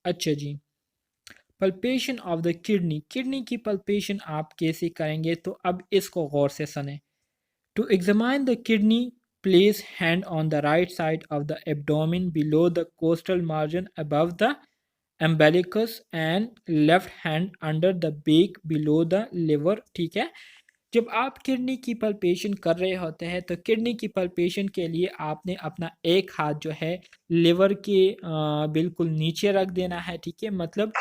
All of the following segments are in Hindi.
अच्छा जी, palpation of the kidney, kidney की पल्पेशन आप कैसे करेंगे, तो अब इसको गौर से सुने। To examine the kidney, place hand on the right side of the abdomen below the costal margin above the umbilicus and left hand under the back below the liver। ठीक है, जब आप किडनी की पल्पेशन कर रहे होते हैं तो किडनी की पल्पेशन के लिए आपने अपना एक हाथ जो है लिवर के बिल्कुल नीचे रख देना है। ठीक है, मतलब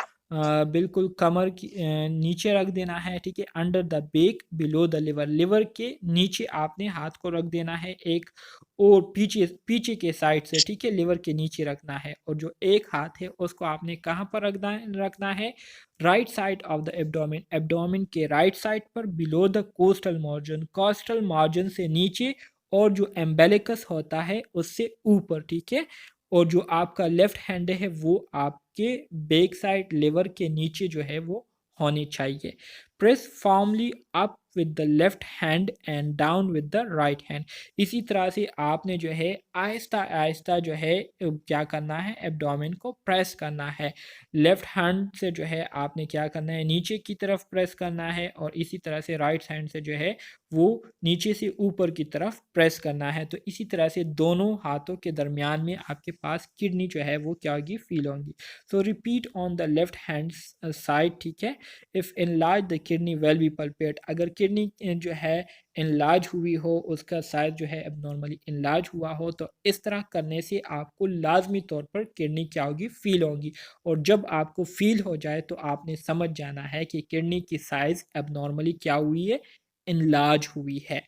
बिल्कुल कमर की नीचे रख देना है। ठीक है, under the back below the liver, liver के नीचे आपने हाथ को रख देना है एक, और पीछे पीछे के साइड से। ठीक है, लिवर के नीचे रखना है, और जो एक हाथ है उसको आपने कहाँ पर रखना है, right side of the abdomen, abdomen के राइट साइड पर below the coastal margin, coastal margin से नीचे, और जो एम्बेलिकस होता है उससे ऊपर। ठीक है, और जो आपका लेफ्ट हैंड है वो आपके बैक साइड लिवर के नीचे जो है वो होनी चाहिए। Press formally up with the left hand and down with the right hand. इसी तरह से आपने जो है आहिस्ता आहिस्ता जो है क्या करना है, एब्डोमेन को प्रेस करना है। लेफ्ट हैंड से जो है आपने क्या करना है, नीचे की तरफ प्रेस करना है, और इसी तरह से राइट हैंड से जो है वो नीचे से ऊपर की तरफ प्रेस करना है। तो इसी तरह से दोनों हाथों के दरमियान में आपके पास किडनी जो है वो क्या होगी, फील होंगी। So repeat on the left hand side. ठीक है, if enlarge the kidney will be palpate, अगर किडनी जो है इनलार्ज हुई हो, उसका साइज जो है एबनॉर्मली इनलार्ज हुआ हो, तो इस तरह करने से आपको लाजमी तौर पर किडनी क्या होगी, फील होगी। और जब आपको फील हो जाए तो आपने समझ जाना है कि किडनी की साइज एबनॉर्मली क्या हुई है, इनलार्ज हुई है।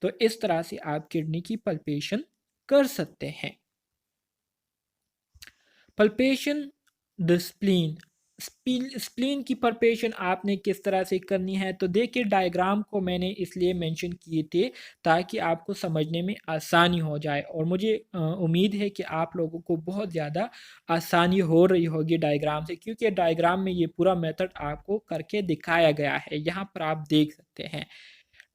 तो इस तरह से आप किडनी की पल्पेशन कर सकते हैं। पल्पेशन द स्प्लीन, स्प्लीन की पल्पेशन आपने किस तरह से करनी है, तो देखिए डायग्राम को मैंने इसलिए मेंशन किए थे ताकि आपको समझने में आसानी हो जाए, और मुझे उम्मीद है कि आप लोगों को बहुत ज़्यादा आसानी हो रही होगी डायग्राम से, क्योंकि डायग्राम में ये पूरा मेथड आपको करके दिखाया गया है। यहाँ पर आप देख सकते हैं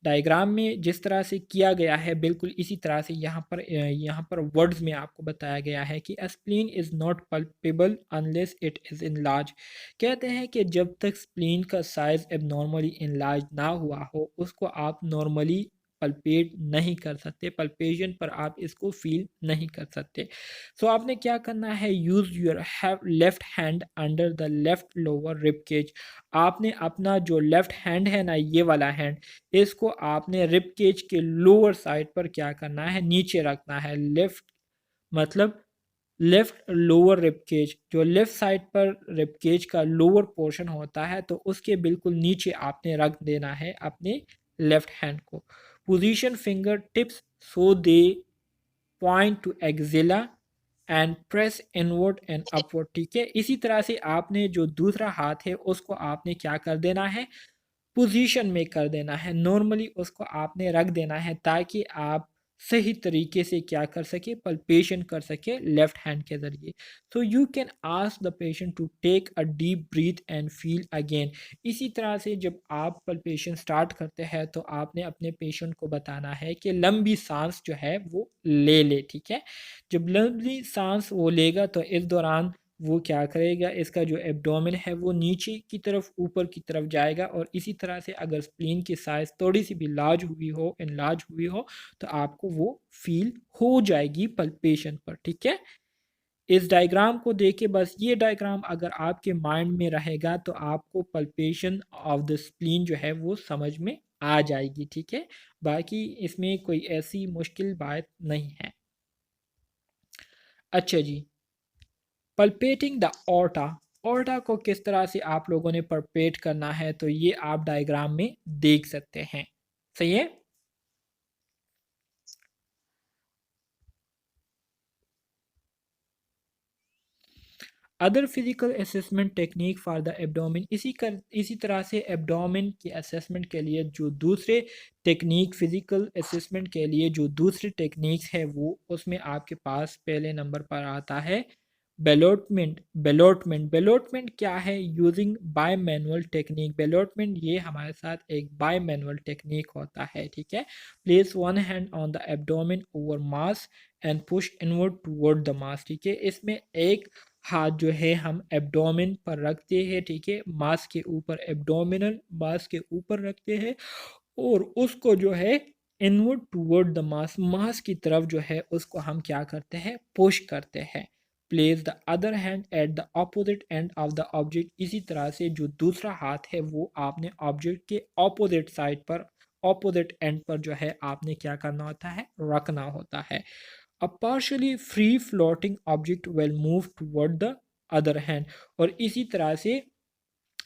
डायग्राम में जिस तरह से किया गया है, बिल्कुल इसी तरह से यहाँ पर वर्ड्स में आपको बताया गया है कि spleen is not palpebral unless it is enlarge. कहते हैं कि जब तक स्प्लीन का साइज एबनॉर्मली इनलार्ज ना हुआ हो, उसको आप नॉर्मली पल्पेट नहीं कर सकते, पल्पेशन पर आप इसको फील नहीं कर सकते। सो आपने क्या करना है, use your left hand under the left lower rib cage. आपने अपना जो लेफ्ट हैंड है ना, ये वाला हैंड, इसको आपने रिब केज के लोअर साइड पर क्या करना है, नीचे रखना है। लेफ्ट मतलब लेफ्ट लोअर रिब केज, जो लेफ्ट साइड पर रिब केज का लोअर पोर्शन होता है, तो उसके बिल्कुल नीचे आपने रख देना है अपने लेफ्ट हैंड को। Position finger tips so they point two axilla and press inward and upward. ठीक है, इसी तरह से आपने जो दूसरा हाथ है उसको आपने क्या कर देना है, पोजीशन में कर देना है। नॉर्मली उसको आपने रख देना है ताकि आप सही तरीके से क्या कर सके, पल्पेशन कर सके लेफ्ट हैंड के ज़रिए। So you can ask the patient to take a deep breath and feel again. इसी तरह से जब आप पल्पेशन स्टार्ट करते हैं तो आपने अपने पेशेंट को बताना है कि लंबी सांस जो है वो ले ले। ठीक है, जब लंबी सांस वो लेगा तो इस दौरान वो क्या करेगा, इसका जो एब्डोमेन है वो नीचे की तरफ ऊपर की तरफ जाएगा, और इसी तरह से अगर स्प्लीन की साइज थोड़ी सी भी लार्ज हुई हो, इनलार्ज हुई हो, तो आपको वो फील हो जाएगी पल्पेशन पर। ठीक है, इस डायग्राम को देखे, बस ये डायग्राम अगर आपके माइंड में रहेगा तो आपको पल्पेशन ऑफ द स्प्लीन जो है वो समझ में आ जाएगी। ठीक है, बाकी इसमें कोई ऐसी मुश्किल बात नहीं है। अच्छा जी, पल्पेटिंग द ऑर्टा, ऑर्टा को किस तरह से आप लोगों ने पल्पेट करना है, तो ये आप डायग्राम में देख सकते हैं। सही है। Other physical assessment technique for the abdomen, इसी तरह से एब्डोमेन के असेसमेंट के लिए जो दूसरे टेक्निक, फिजिकल असेसमेंट के लिए जो दूसरे टेक्निक्स है, वो उसमें आपके पास पहले नंबर पर आता है बेलोटमेंट। बेलोटमेंट क्या है, यूजिंग बाय मैनुअल टेक्निक। बेलोटमेंट ये हमारे साथ एक बाय मैनुअल टेक्निक होता है। ठीक है, place one hand on the abdomen over mass and push inward toward the mass. ठीक है, इसमें एक हाथ जो है हम एब्डोमेन पर रखते हैं, ठीक है, मांस के ऊपर, एब्डोमिनल मांस के ऊपर रखते हैं और उसको जो है इनवर्ड टूवर्ड द मास, मास की तरफ जो है उसको हम क्या करते हैं, पुश करते हैं। Place the other hand at the opposite end of the object, इसी तरह से जो दूसरा हाथ है वो आपने ऑब्जेक्ट के ऑपोजिट साइड पर, ऑपोजिट एंड पर जो है आपने क्या करना होता है, रखना होता है। A partially free floating object will move toward the other hand, और इसी तरह से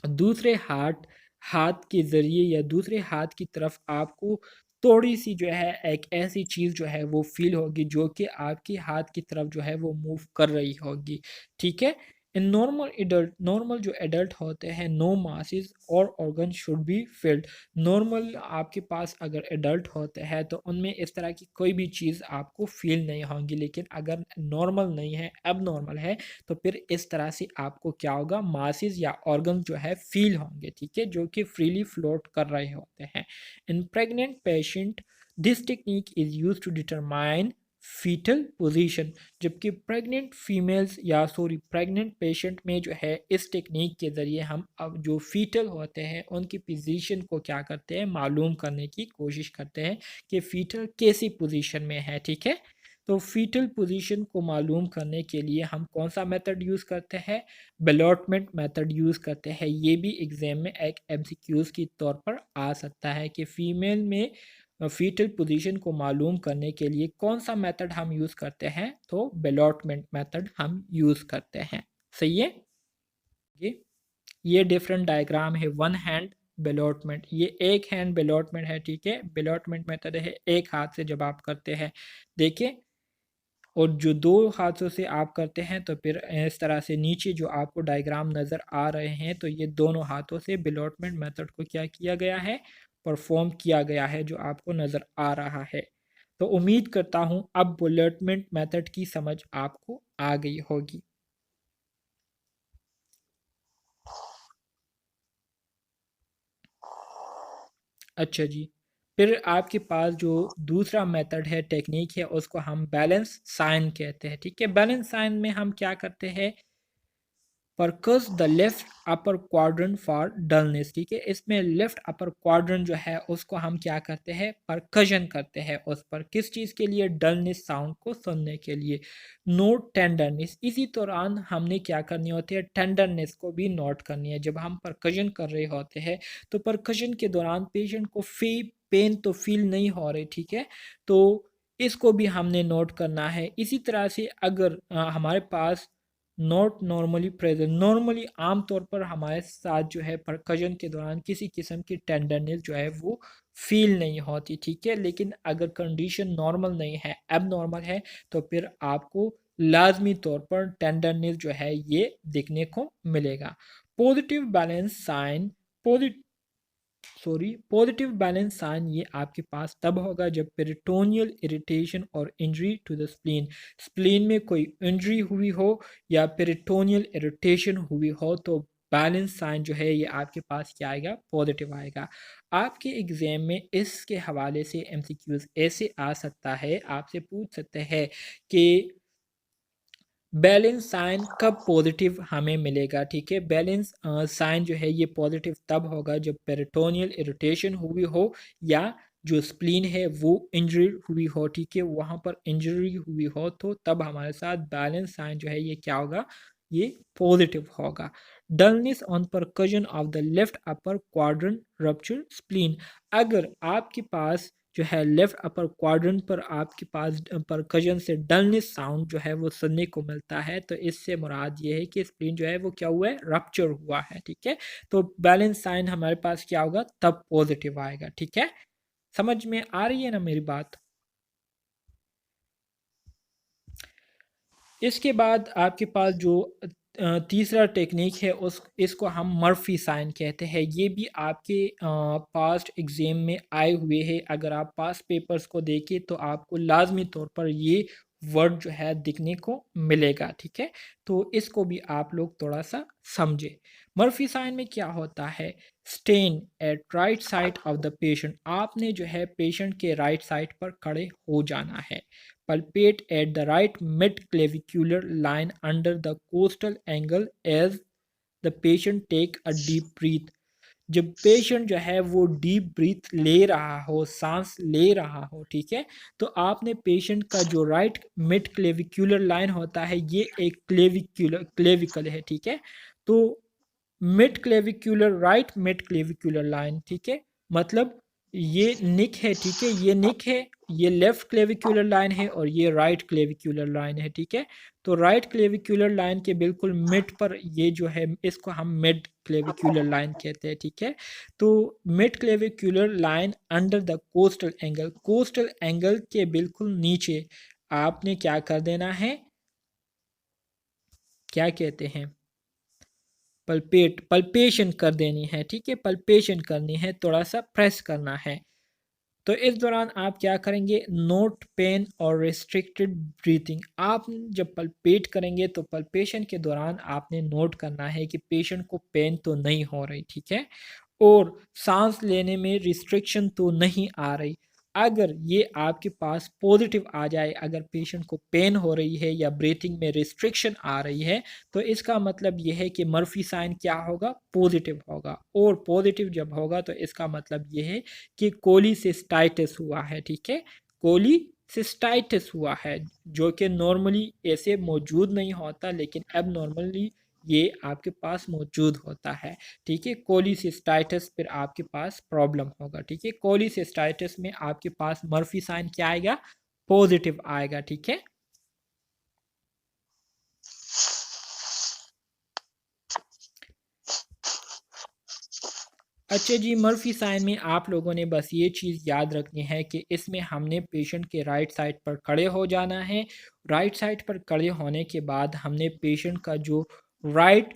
दूसरे हाथ हाथ के ज़रिए या दूसरे हाथ की तरफ आपको थोड़ी सी जो है एक ऐसी चीज़ जो है वो फील होगी जो कि आपके हाथ की तरफ जो है वो मूव कर रही होगी, ठीक है। इन नॉर्मल एडल्ट, नॉर्मल जो एडल्ट होते हैं, नो मासेस और organ should be filled. Normal आपके पास अगर एडल्ट होते हैं तो उनमें इस तरह की कोई भी चीज़ आपको फील नहीं होगी, लेकिन अगर नॉर्मल नहीं है, अब नॉर्मल है, तो फिर इस तरह से आपको क्या होगा, मासेस या ऑर्गन जो है फील होंगे, ठीक है, जो कि फ्रीली फ्लोट कर रहे होते हैं। In pregnant patient this technique is use to determine fetal position, जबकि प्रेग्नेंट फीमेल्स या सॉरी प्रेग्नेंट पेशेंट में जो है इस टेक्निक के ज़रिए हम अब जो फीटल होते हैं उनकी पोजीशन को क्या करते हैं, मालूम करने की कोशिश करते हैं कि फीटल कैसी पोजीशन में है, ठीक है। तो फीटल पोजीशन को मालूम करने के लिए हम कौन सा मेथड यूज़ करते हैं, बेलॉटमेंट मेथड यूज़ करते हैं। ये भी एग्जाम में एक एमसीक्यूज़ के तौर पर आ सकता है कि फीमेल में फीटल पोजीशन को मालूम करने के लिए कौन सा मेथड हम यूज़ करते हैं, तो बेलॉटमेंट मेथड हम यूज़ करते हैं, सही है। ये डिफरेंट डायग्राम है, वन हैंड बेलॉटमेंट, ये एक हैंड बेलॉटमेंट है, ठीक है, बेलॉटमेंट मेथड है एक हाथ से जब आप करते हैं, देखिए, और जो दो हाथों से आप करते हैं तो फिर इस तरह से नीचे जो आपको डायग्राम नज़र आ रहे हैं, तो ये दोनों हाथों से बिलॉटमेंट मेथड को क्या किया गया है, परफॉर्म किया गया है, जो आपको नज़र आ रहा है। तो उम्मीद करता हूँ अब बुलेटमेंट मेथड की समझ आपको आ गई होगी। अच्छा जी, फिर आपके पास जो दूसरा मेथड है, टेक्निक है, उसको हम बैलेंस साइन कहते हैं, ठीक है। बैलेंस साइन में हम क्या करते हैं, percuss the left upper quadrant for dullness, ठीक है, इसमें लेफ्ट अपर क्वाड्रेंट जो है उसको हम क्या करते हैं, परकशन करते हैं उस पर, किस चीज़ के लिए, डलनेस साउंड को सुनने के लिए। नोट टेंडरनेस, इसी दौरान हमने क्या करनी होती है, टेंडरनेस को भी नोट करनी है। जब हम परकशन कर रहे होते हैं तो परकशन के दौरान पेशेंट को पेन तो फील नहीं हो रही, ठीक है, तो इसको भी हमने नोट करना है। इसी तरह से अगर हमारे पास नॉट नॉर्मली प्रेजेंट, नॉर्मली आम तौर पर हमारे साथ जो है परकशन के दौरान किसी किस्म की टेंडरनेस जो है वो फील नहीं होती, ठीक है, लेकिन अगर कंडीशन नॉर्मल नहीं है, अब नॉर्मल है, तो फिर आपको लाजमी तौर पर टेंडरनेस जो है ये देखने को मिलेगा। Positive balance sign, positive balance sign ये आपके पास तब होगा जब पेरिटोनियल इरिटेशन और injury to the spleen, spleen में कोई इंजरी हुई हो या पेरिटोनियल इरिटेशन हुई हो, तो बैलेंस साइन जो है ये आपके पास क्या आएगा, पॉजिटिव आएगा। आपके एग्जाम में इसके हवाले से एमसीक्यूज ऐसे आ सकता है, आपसे पूछ सकते हैं कि बैलेंस साइन कब पॉजिटिव हमें मिलेगा, ठीक है। बैलेंस साइन जो है ये पॉजिटिव तब होगा जब पेरिटोनियल इरिटेशन हुई हो या जो स्प्लीन है वो इंजरी हुई हो, ठीक है, वहाँ पर इंजरी हुई हो, तो तब हमारे साथ बैलेंस साइन जो है ये क्या होगा, ये पॉजिटिव होगा। Dullness on percussion of the left upper quadrant rupture spleen, अगर आपके पास जो है लेफ्ट अपर क्वाड्रेंट पर आपके पास परकशन से डलनेस साउंड जो है वो सुनने को मिलता है, तो इससे मुराद ये है कि स्प्लीन जो है वो क्या हुआ है, रप्चर हुआ है, ठीक है। तो बैलेंस साइन हमारे पास क्या होगा, तब पॉजिटिव आएगा, ठीक है। समझ में आ रही है ना मेरी बात। इसके बाद आपके पास जो तीसरा टेक्निक है उस इसको हम मर्फी साइन कहते हैं। ये भी आपके पास्ट एग्ज़ाम में आए हुए हैं, अगर आप पास्ट पेपर्स को देखें तो आपको लाजमी तौर पर ये वर्ड जो है दिखने को मिलेगा, ठीक है। तो इसको भी आप लोग थोड़ा सा समझे। मर्फी साइन में क्या होता है, stand at right side of the patient, आपने जो है पेशेंट के राइट साइड पर खड़े हो जाना है। Palpate at the right mid clavicular line under the costal angle as the patient take a deep breath, जब पेशेंट जो है वो डीप ब्रीथ ले रहा हो, सांस ले रहा हो, ठीक है, तो आपने पेशेंट का जो राइट मिड क्लेविक्यूलर लाइन होता है, ये एक क्लेविकल है, ठीक है, तो mid क्लेविक्यूलर right mid clavicular line, ठीक है, मतलब ये निक है, ठीक है, ये निक है, ये लेफ्ट क्लेविक्यूलर लाइन है और ये राइट क्लेविक्यूलर लाइन है, ठीक है, तो राइट क्लेविक्यूलर लाइन के बिल्कुल मिड पर ये जो है इसको हम मिड क्लेविक्यूलर लाइन कहते हैं, ठीक है, तो mid clavicular line under the costal angle के बिल्कुल नीचे आपने क्या कर देना है, क्या कहते हैं, पल्पेशन कर देनी है, ठीक है, पल्पेशन करनी है, थोड़ा सा प्रेस करना है। तो इस दौरान आप क्या करेंगे, नोट पेन और रिस्ट्रिक्टेड ब्रीथिंग, आप जब पल्पेट करेंगे तो पल्पेशन के दौरान आपने नोट करना है कि पेशेंट को पेन तो नहीं हो रही, ठीक है, और सांस लेने में रिस्ट्रिक्शन तो नहीं आ रही। अगर ये आपके पास पॉजिटिव आ जाए, अगर पेशेंट को पेन हो रही है या ब्रीथिंग में रिस्ट्रिक्शन आ रही है, तो इसका मतलब ये है कि मर्फी साइन क्या होगा, पॉजिटिव होगा, और पॉजिटिव जब होगा तो इसका मतलब ये है कि कोलिसिस्टाइटिस हुआ है, ठीक है, कोलिसिस्टाइटिस हुआ है, जो कि नॉर्मली ऐसे मौजूद नहीं होता, लेकिन अब नॉर्मली ये आपके पास मौजूद होता है, ठीक है, कोलिसिस्टाइटिस फिर आपके पास प्रॉब्लम होगा, ठीक है, कोलिसिस्टाइटिस में आपके पास मर्फी साइन क्या आएगा, पॉजिटिव आएगा, ठीक है। अच्छा जी, मर्फी साइन में आप लोगों ने बस ये चीज़ याद रखनी है कि इसमें हमने पेशेंट के राइट साइड पर खड़े हो जाना है। राइट साइड पर खड़े होने के बाद हमने पेशेंट का जो राइट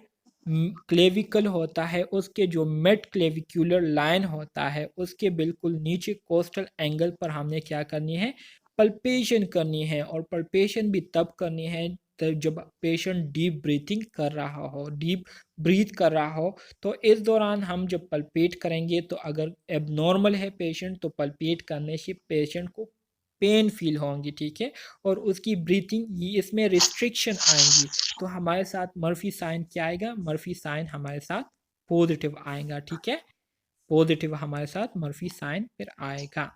क्लेविकल होता है, उसके जो मिड क्लेविक्यूलर लाइन होता है, उसके बिल्कुल नीचे कोस्टल एंगल पर हमने क्या करनी है, पल्पेशन करनी है, और पल्पेशन भी तब करनी है जब पेशेंट डीप ब्रीथिंग कर रहा हो, डीप ब्रीथ कर रहा हो। तो इस दौरान हम जब पल्पेट करेंगे तो अगर एबनॉर्मल है पेशेंट तो पल्पेट करने से पेशेंट को पेन फील होंगी, ठीक है, और उसकी ब्रीथिंग इसमें रिस्ट्रिक्शन आएंगी, तो हमारे साथ मर्फी साइन क्या आएगा, मर्फी साइन हमारे साथ पॉजिटिव आएगा, ठीक है, पॉजिटिव हमारे साथ मर्फी साइन फिर आएगा।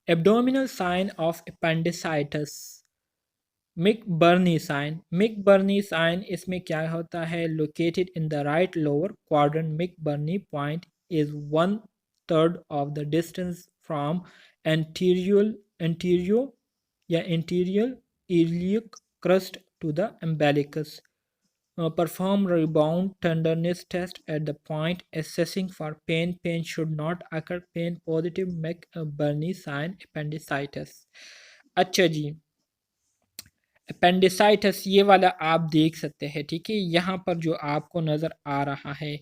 Abdominal sign of appendicitis, McBurney sign, McBurney sign इसमें क्या होता है, located in the right lower quadrant, McBurney point is 1/3 of the distance from anterior या interior iliac crust to the umbilicus. Perform rebound tenderness test at the point assessing for pain. Pain should not occur. Pain positive McBurney sign appendicitis. अच्छा जी, अपेंडिसाइटिस ये वाला आप देख सकते हैं, ठीक है, यहाँ पर जो आपको नज़र आ रहा है,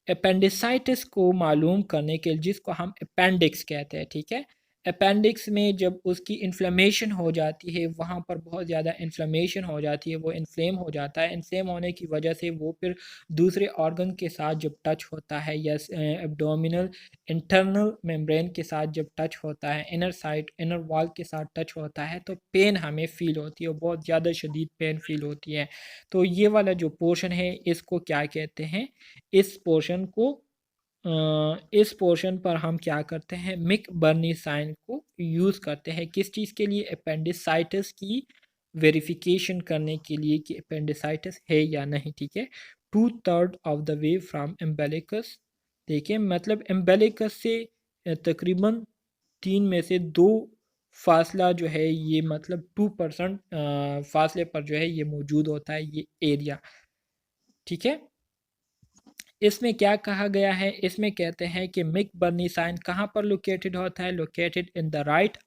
अपेंडिसाइटिस को मालूम करने के लिए, जिसको हम अपेंडिक्स कहते हैं, ठीक है, अपेंडिक्स में जब उसकी इन्फ्लेमेशन हो जाती है, वहाँ पर बहुत ज़्यादा इन्फ्लेमेशन हो जाती है, वो इन्फ्लेम हो जाता है, इन्फ्लेम होने की वजह से वो फिर दूसरे ऑर्गन के साथ जब टच होता है या एब्डोमिनल इंटरनल मेम्ब्रेन के साथ जब टच होता है, इनर वॉल के साथ टच होता है, तो पेन हमें फील होती है, बहुत ज़्यादा शदीद पेन फील होती है। तो ये वाला जो पोर्शन है इसको क्या कहते हैं, इस पोर्शन को इस पोर्शन पर हम क्या करते हैं, मिक बर्नी साइन को यूज़ करते हैं, किस चीज़ के लिए, अपेंडिसाइटिस की वेरिफिकेशन करने के लिए कि अपेंडिसाइटिस है या नहीं, ठीक है, 2/3 ऑफ द वे फ्रॉम एम्बेलिकस, देखिए मतलब एम्बेलिकस से तकरीबन 3 में से 2 फासला जो है, ये मतलब 2% फासले पर जो है ये मौजूद होता है, ये एरिया, ठीक है। इसमें क्या कहा गया है, इसमें कहते हैं कि मिक बर्नी साइन कहाँ पर लोकेटेड होता है, located in the right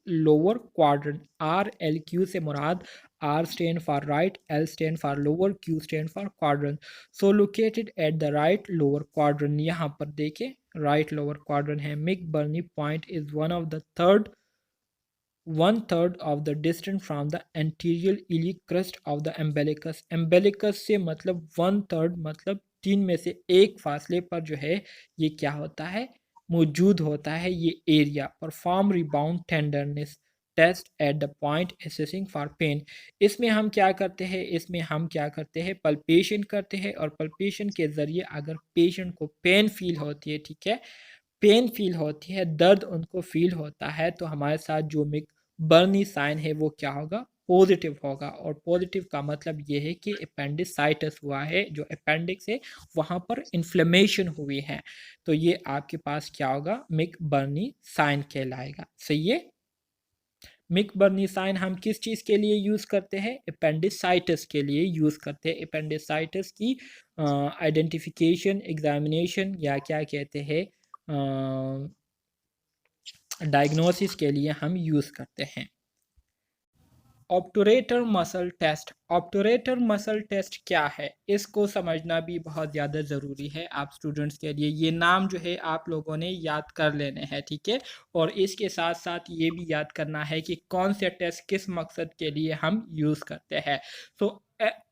lower quadrant, R L Q से मुराद, R stand for right, L stand for lower, Q stand for quadrant, so located at the right lower quadrant, यहाँ पर देखें राइट लोअर क्वाड्रेंट है, McBurney point is one of the third 1/3 of the distance from the anterior iliac crest of the umbilicus. Umbilicus से मतलब 1/3 मतलब 3 में से 1 फासले पर जो है ये क्या होता है, मौजूद होता है ये area. Perform rebound tenderness test at the point assessing for pain. इसमें हम क्या करते हैं, इसमें हम क्या करते हैं, पल्पेशन करते हैं और पल्पेशन के ज़रिए अगर पेशेंट को पेन फील होती है, ठीक है, पेन फील होती है, दर्द उनको फील होता है, तो हमारे साथ जो मिक बर्नी साइन है वो क्या होगा, पॉजिटिव होगा। और पॉजिटिव का मतलब ये है कि अपेंडिसाइटिस हुआ है, जो अपेंडिक्स है वहाँ पर इन्फ्लेमेशन हुई है, तो ये आपके पास क्या होगा, मिक बर्नी साइन कहलाएगा। सही है। मिक बर्नी साइन हम किस चीज़ के लिए यूज़ करते हैं, अपेंडिसाइटिस के लिए यूज़ करते हैं। अपेंडिसाइटिस की आइडेंटिफिकेशन, एग्जामिनेशन या क्या कहते हैं, डायग्नोसिस के लिए हम यूज़ करते हैं। Obturator muscle test. Obturator muscle test क्या है, इसको समझना भी बहुत ज़्यादा ज़रूरी है आप स्टूडेंट्स के लिए। ये नाम जो है आप लोगों ने याद कर लेने हैं, ठीक है, और इसके साथ साथ ये भी याद करना है कि कौन से टेस्ट किस मकसद के लिए हम यूज़ करते हैं। तो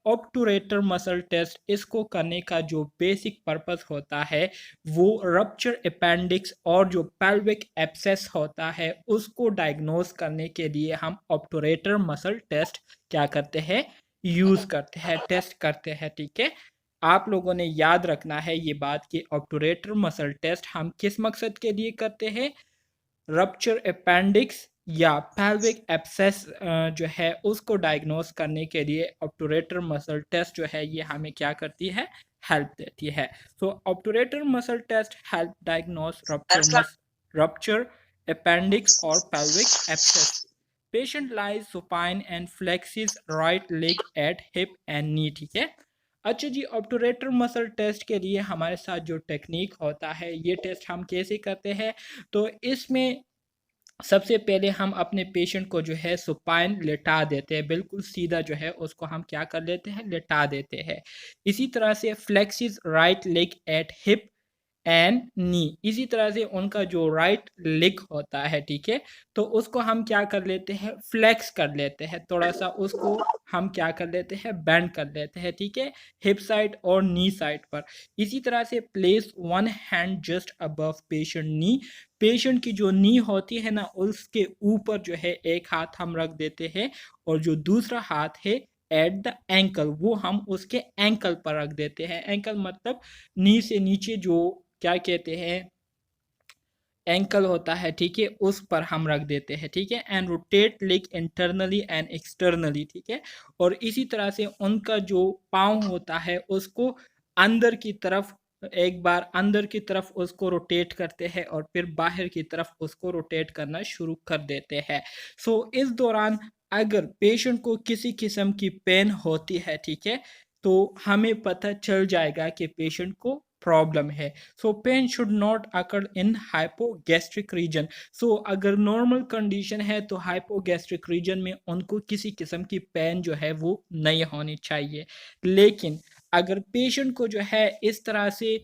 ऑब्टुरेटर मसल टेस्ट, इसको करने का जो बेसिक पर्पस होता है वो रप्चर अपेंडिक्स और जो पेल्विक एब्सेस होता है उसको डायग्नोस करने के लिए हम ऑब्टुरेटर मसल टेस्ट क्या करते हैं, यूज़ करते हैं, टेस्ट करते हैं, ठीक है। आप लोगों ने याद रखना है ये बात कि ऑब्टुरेटर मसल टेस्ट हम किस मकसद के लिए करते हैं, रप्चर अपेंडिक्स या पेल्विक एब्सेस जो है उसको डायग्नोस करने के लिए ऑब्टुरेटर मसल टेस्ट जो है ये हमें क्या करती है, हेल्प देती है। So obturator muscle test help diagnose rupture appendix और pelvic abscess. Patient lies supine and flexes right leg at hip and knee, ठीक है। अच्छा जी, ऑब्टुरेटर मसल टेस्ट के लिए हमारे साथ जो टेक्निक होता है, ये टेस्ट हम कैसे करते हैं, तो इसमें सबसे पहले हम अपने पेशेंट को जो है सुपाइन लेटा देते हैं, बिल्कुल सीधा जो है उसको हम क्या कर लेते हैं, लेटा देते हैं। इसी तरह से flexes right leg at hip and knee, इसी तरह से उनका जो राइट लेग होता है, ठीक है, तो उसको हम क्या कर लेते हैं, फ्लेक्स कर लेते हैं, थोड़ा सा उसको हम क्या कर लेते हैं, बेंड कर लेते हैं, ठीक है, हिप साइड और नी साइड पर। इसी तरह से place one hand just above patient knee, patient की जो नी होती है ना उसके ऊपर जो है एक हाथ हम रख देते हैं और जो दूसरा हाथ है एट द एंकल, वो हम उसके एंकल पर रख देते हैं। एंकल मतलब नी से नीचे जो क्या कहते हैं, एंकल होता है, ठीक है, उस पर हम रख देते हैं, ठीक है। And rotate leg internally and externally, ठीक है, और इसी तरह से उनका जो पाँव होता है उसको अंदर की तरफ, एक बार अंदर की तरफ उसको रोटेट करते हैं और फिर बाहर की तरफ उसको रोटेट करना शुरू कर देते हैं। सो इस दौरान अगर पेशेंट को किसी किस्म की पेन होती है, ठीक है, तो हमें पता चल जाएगा कि पेशेंट को प्रॉब्लम है। So pain should not occur in hypogastric region. So अगर नॉर्मल कंडीशन है तो हाइपोगैस्ट्रिक रीजन में उनको किसी किस्म की पेन जो है वो नहीं होनी चाहिए। लेकिन अगर पेशेंट को जो है इस तरह से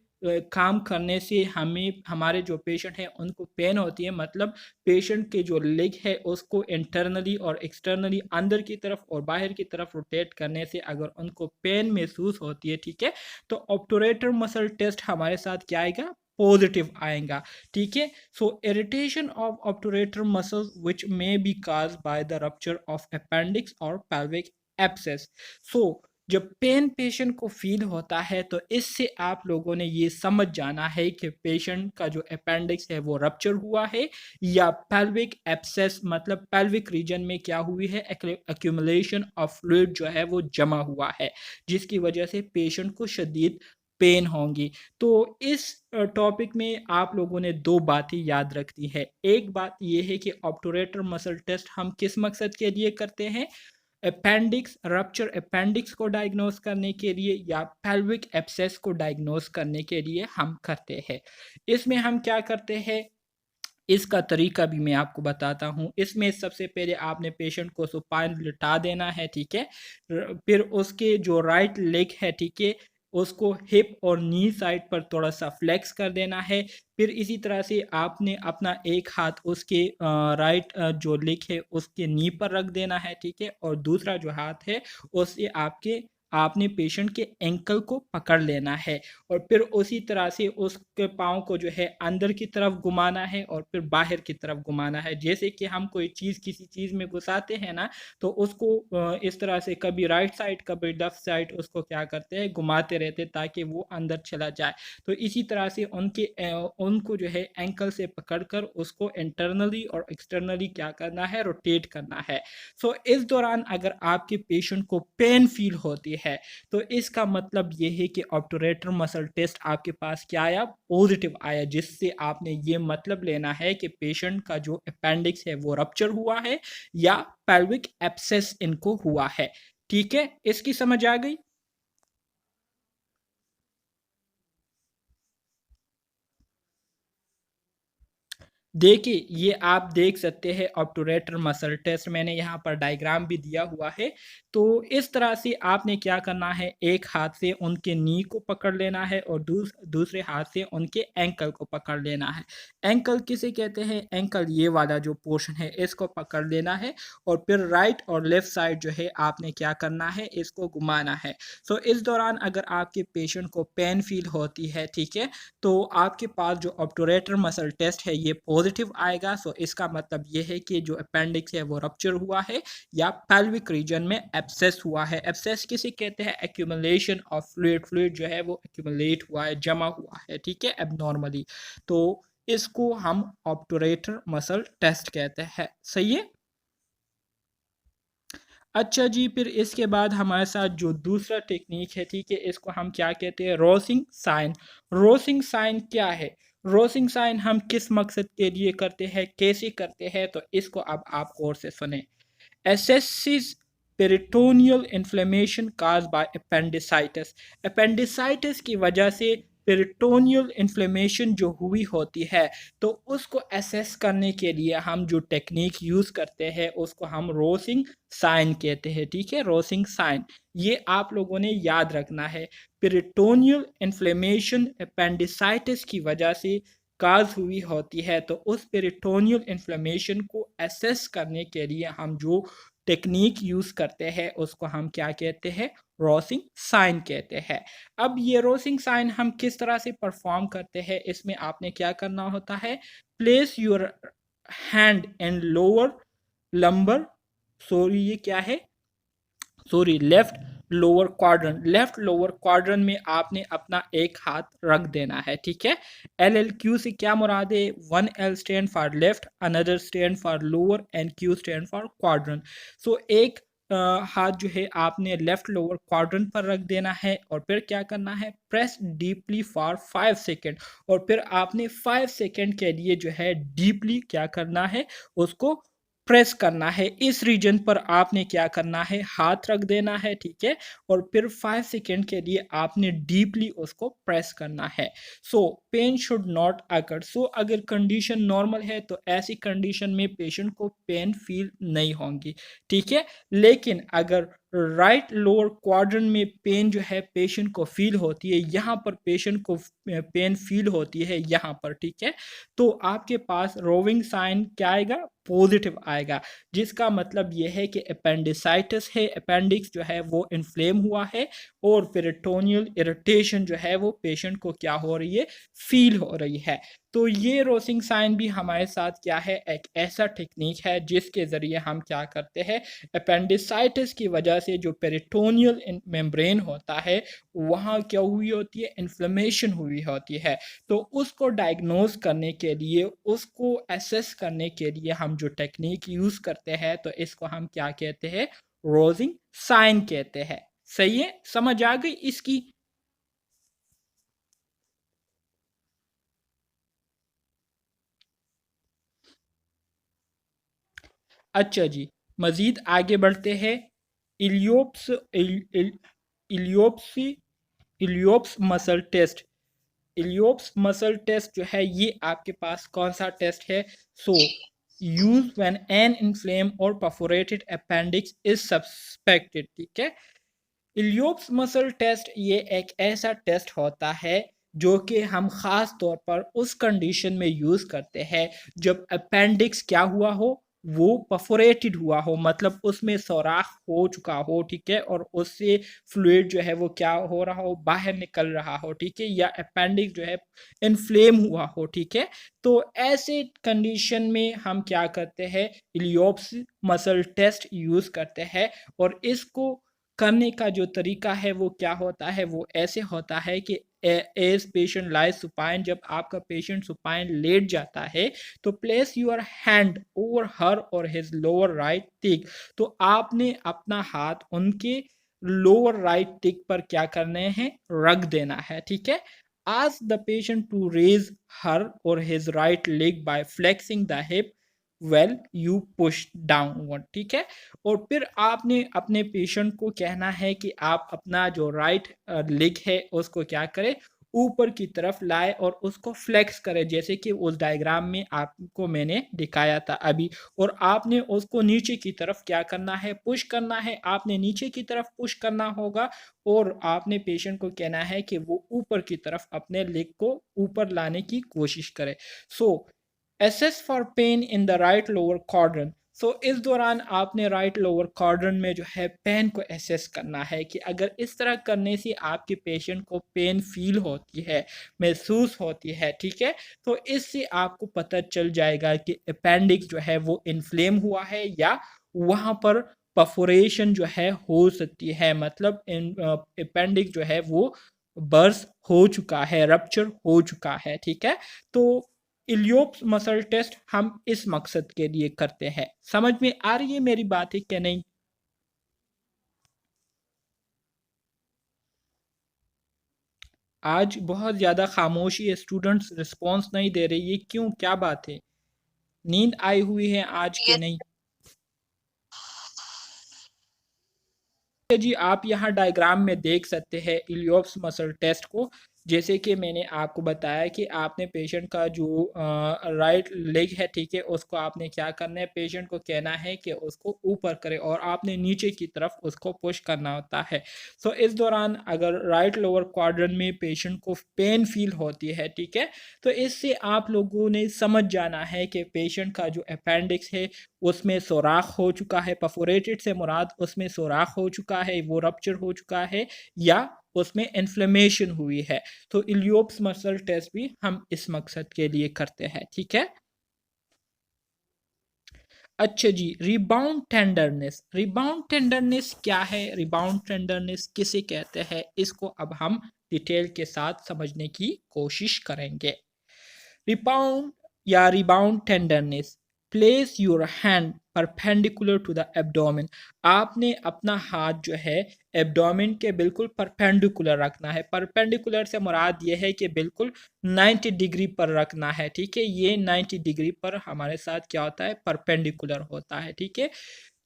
काम करने से हमें, हमारे जो पेशेंट हैं उनको पेन होती है, मतलब पेशेंट के जो लेग है उसको इंटरनली और एक्सटर्नली अंदर की तरफ और बाहर की तरफ रोटेट करने से अगर उनको पेन महसूस होती है, ठीक है, तो ऑब्टुरेटर मसल टेस्ट हमारे साथ क्या आएगा, पॉजिटिव आएगा, ठीक है। So irritation of obturator muscles which may be caused by the rupture of appendix और पेल्विक एब्सेस। सो जब पेन पेशेंट को फील होता है तो इससे आप लोगों ने ये समझ जाना है कि पेशेंट का जो अपेंडिक्स है वो रप्चर हुआ है या पेल्विक एब्सेस मतलब पेल्विक रीजन में क्या हुई है, एक्यूमुलेशन ऑफ फ्लूइड जो है वो जमा हुआ है, जिसकी वजह से पेशेंट को शदीद पेन होंगी। तो इस टॉपिक में आप लोगों ने 2 बातें याद रखनी है। एक बात ये है कि ऑब्टुरेटर मसल टेस्ट हम किस मकसद के लिए करते हैं, अपेंडिक्स, रप्चर अपेंडिक्स को डायग्नोस करने के लिए या पेल्विक एब्सेस को डायग्नोस करने के लिए हम करते हैं। इसमें हम क्या करते हैं, इसका तरीका भी मैं आपको बताता हूँ। इसमें सबसे पहले आपने पेशेंट को सुपाइन लिटा देना है, ठीक है, फिर उसके जो राइट लेग है, ठीक है, उसको हिप और नी साइड पर थोड़ा सा फ्लेक्स कर देना है। फिर इसी तरह से आपने अपना एक हाथ उसके राइट जो लेग है उसके नी पर रख देना है, ठीक है, और दूसरा जो हाथ है उससे आपने पेशेंट के एंकल को पकड़ लेना है और फिर उसी तरह से उसके पाँव को जो है अंदर की तरफ घुमाना है और फिर बाहर की तरफ घुमाना है। जैसे कि हम कोई चीज़ किसी चीज़ में घुसाते हैं ना, तो उसको इस तरह से कभी राइट साइड कभी लेफ्ट साइड उसको क्या करते हैं, घुमाते रहते हैं ताकि वो अंदर चला जाए। तो इसी तरह से उनको जो है एंकल से पकड़कर उसको इंटरनली और एक्सटर्नली क्या करना है, रोटेट करना है। सो इस दौरान अगर आपके पेशेंट को पेन फील होती है तो इसका मतलब ये है कि ऑब्टूरेटर मसल टेस्ट आपके पास क्या आया, पॉजिटिव आया, जिससे आपने ये मतलब लेना है कि पेशेंट का जो अपेंडिक्स है वो रप्चर हुआ है या पेल्विक एब्सेस इनको हुआ है। ठीक है, इसकी समझ आ गई। देखिए, ये आप देख सकते हैं ऑब्टूरेटर मसल टेस्ट, मैंने यहाँ पर डायग्राम भी दिया हुआ है। तो इस तरह से आपने क्या करना है, एक हाथ से उनके नी को पकड़ लेना है और दूसरे हाथ से उनके एंकल को पकड़ लेना है। एंकल किसे कहते हैं, एंकल ये वाला जो पोर्शन है इसको पकड़ लेना है और फिर राइट और लेफ्ट साइड जो है आपने क्या करना है, इसको घुमाना है। सो इस दौरान अगर आपके पेशेंट को पेन फील होती है, ठीक है, तो आपके पास जो ऑब्टूरेटर मसल टेस्ट है ये पॉजिटिव आएगा। सो इसका मतलब ये है कि जो अपेंडिक्स है वो रप्चर हुआ है या पेल्विक रीजन में एब्सेस हुआ है। एब्सेस किसे कहते हैं, एक्यूमुलेशन ऑफ फ्लूइड, फ्लूइड जो है वो एक्यूमुलेट हुआ है, जमा हुआ है, ठीक है, एबनॉर्मली। तो इसको हम ऑब्टूरेटर मसल टेस्ट कहते हैं। सही है। अच्छा जी, फिर इसके बाद हमारे साथ जो दूसरा टेक्निक है, ठीक है, इसको हम क्या कहते हैं, रोसिंग साइन। रोसिंग साइन क्या है, रोसिंग साइन हम किस मकसद के लिए करते हैं, कैसे करते हैं, तो इसको अब आप गौर से सुने। assesses peritoneal inflammation caused by appendicitis। appendicitis की वजह से पेरिटोनियल इन्फ्लेमेशन जो हुई होती है, तो उसको एसेस करने के लिए हम जो टेक्निक यूज़ करते हैं उसको हम रोसिंग साइन कहते हैं। ठीक है, रोसिंग साइन ये आप लोगों ने याद रखना है। पेरिटोनियल इन्फ्लेमेशन अपेंडिसाइटिस की वजह से काज हुई होती है, तो उस पेरिटोनियल इन्फ्लेमेशन को एसेस करने के लिए हम जो टेक्निक यूज़ करते हैं उसको हम क्या कहते हैं, रोसिंग साइन कहते हैं। अब ये रोसिंग साइन हम किस तरह से परफॉर्म करते हैं, इसमें आपने क्या करना होता है, place your hand and lower lumbar, sorry ये क्या है, sorry left lower quadrant, left lower quadrant में आपने अपना एक हाथ रख देना है। ठीक है, एल एल क्यू से क्या मुराद है, one L stand for left, another stand for lower and Q stand for quadrant. So एक हाथ जो है आपने लेफ्ट लोअर क्वाड्रेंट पर रख देना है और फिर क्या करना है, प्रेस डीपली फॉर 5 सेकेंड, और फिर आपने 5 सेकेंड के लिए जो है डीपली क्या करना है, उसको प्रेस करना है। इस रीजन पर आपने क्या करना है, हाथ रख देना है, ठीक है, और फिर 5 सेकेंड के लिए आपने डीपली उसको प्रेस करना है। सो पेन शुड नॉट अकर। सो अगर कंडीशन नॉर्मल है तो ऐसी कंडीशन में पेशेंट को पेन फील नहीं होंगी, ठीक है। लेकिन अगर राइट लोअर क्वाड्रेंट में पेन जो है पेशेंट को फील होती है, यहाँ पर पेशेंट को पेन फील होती है यहाँ पर, ठीक है, तो आपके पास रोविंग साइन क्या आएगा, पॉजिटिव आएगा, जिसका मतलब यह है कि अपेंडिसाइटिस है, अपेंडिक्स जो है वो इन्फ्लेम हुआ है और पेरिटोनियल इरिटेशन जो है वो पेशेंट को क्या हो रही है, फील हो रही है। तो ये रोसिंग साइन भी हमारे साथ क्या है, एक ऐसा टेक्निक है जिसके ज़रिए हम क्या करते हैं, अपेंडिसाइटिस की वजह से जो पेरिटोनियल मेम्ब्रेन होता है वहाँ क्या हुई होती है, इन्फ्लेमेशन हुई होती है। तो उसको डायग्नोज करने के लिए, उसको एसेस करने के लिए हम जो टेक्निक यूज़ करते हैं तो इसको हम क्या कहते हैं, रोजिंग साइन कहते हैं। सही है, समझ आ गई इसकी। अच्छा जी, मज़ीद आगे बढ़ते हैं। इलियोप्स इलियोप्सी इलियोप्स मसल टेस्ट। इलियोप्स मसल टेस्ट जो है ये आपके पास कौन सा टेस्ट है, सो यूज व्हेन एन इन्फ्लेम और परफोरेटेड अपेंडिक्स इज सस्पेक्टेड। ठीक है, इलियोप्स मसल टेस्ट ये एक ऐसा टेस्ट होता है जो कि हम ख़ास तौर पर उस कंडीशन में यूज़ करते हैं जब अपेंडिक्स क्या हुआ हो, वो परफोरेटेड हुआ हो, मतलब उसमें सुराख हो चुका हो, ठीक है, और उससे फ्लूइड जो है वो क्या हो रहा हो, बाहर निकल रहा हो, ठीक है, या अपेंडिक्स जो है इन्फ्लेम हुआ हो, ठीक है। तो ऐसे कंडीशन में हम क्या करते हैं, इलियोप्स मसल टेस्ट यूज़ करते हैं। और इसको करने का जो तरीका है वो क्या होता है, वो ऐसे होता है कि एज पेशेंट लाइज सुपाइन, जब आपका पेशेंट सुपाइन लेट जाता है तो प्लेस योर हैंड ओवर हर और हिज लोअर राइट टिक। तो आपने अपना हाथ उनके लोअर राइट टिक पर क्या करने हैं, रख देना है, ठीक है। Ask the patient to raise her और his right leg by flexing the hip well you push downward, ठीक है। और फिर आपने अपने पेशेंट को कहना है कि आप अपना जो राइट लेग है उसको क्या करें, ऊपर की तरफ लाए और उसको फ्लेक्स करें, जैसे कि उस डायग्राम में आपको मैंने दिखाया था अभी। और आपने उसको नीचे की तरफ क्या करना है, पुश करना है, आपने नीचे की तरफ पुश करना होगा। और आपने पेशेंट को कहना है कि वो ऊपर की तरफ अपने लेग को ऊपर लाने की कोशिश करे। So assess for pain in the right lower quadrant. So इस दौरान आपने राइट लोअर क्वाड्रेंट में जो है पेन को एसेस करना है कि अगर इस तरह करने से आपके पेशेंट को पेन फील होती है, महसूस होती है, ठीक है, तो इससे आपको पता चल जाएगा कि अपेंडिक्स जो है वो इन्फ्लेम हुआ है या वहाँ पर परफोरेशन जो है हो सकती है, मतलब अपेंडिक्स जो है वो बर्स्ट हो चुका है, रप्चर हो चुका है, ठीक है। तो इलियोप्स मसल टेस्ट हम इस मकसद के लिए करते हैं। समझ में आ रही है मेरी बात है कि नहीं? आज बहुत ज़्यादा खामोशी है, स्टूडेंट्स रिस्पॉन्स नहीं दे रहे, ये क्यों, क्या बात है? नींद आई हुई है आज के नहीं? जी, आप यहाँ डायग्राम में देख सकते हैं इलियोप्स मसल टेस्ट को। जैसे कि मैंने आपको बताया कि आपने पेशेंट का जो राइट लेग है, ठीक है, उसको आपने क्या करना है, पेशेंट को कहना है कि उसको ऊपर करे और आपने नीचे की तरफ उसको पुश करना होता है। सो इस दौरान अगर राइट लोअर क्वाड्रेंट में पेशेंट को पेन फील होती है, ठीक है, तो इससे आप लोगों ने समझ जाना है कि पेशेंट का जो अपेंडिक्स है उसमें सुराख हो चुका है, परफोरेटेड से मुराद उसमें सुराख हो चुका है, वो रप्चर हो चुका है, या उसमें इन्फ्लेमेशन हुई है। तो इलियोप्स मसल टेस्ट भी हम इस मकसद के लिए करते हैं, ठीक है। अच्छा जी, रिबाउंड टेंडरनेस। रिबाउंड टेंडरनेस क्या है, रिबाउंड टेंडरनेस किसे कहते हैं, इसको अब हम डिटेल के साथ समझने की कोशिश करेंगे। रिबाउंड या rebound tenderness, place your hand perpendicular to the abdomen. आपने अपना हाथ जो है एब्डोमेन के बिल्कुल परपेंडिकुलर रखना है। परपेंडिकुलर से मुराद ये है कि बिल्कुल 90 डिग्री पर रखना है, ठीक है। ये 90 डिग्री पर हमारे साथ क्या होता है, परपेंडिकुलर होता है, ठीक है।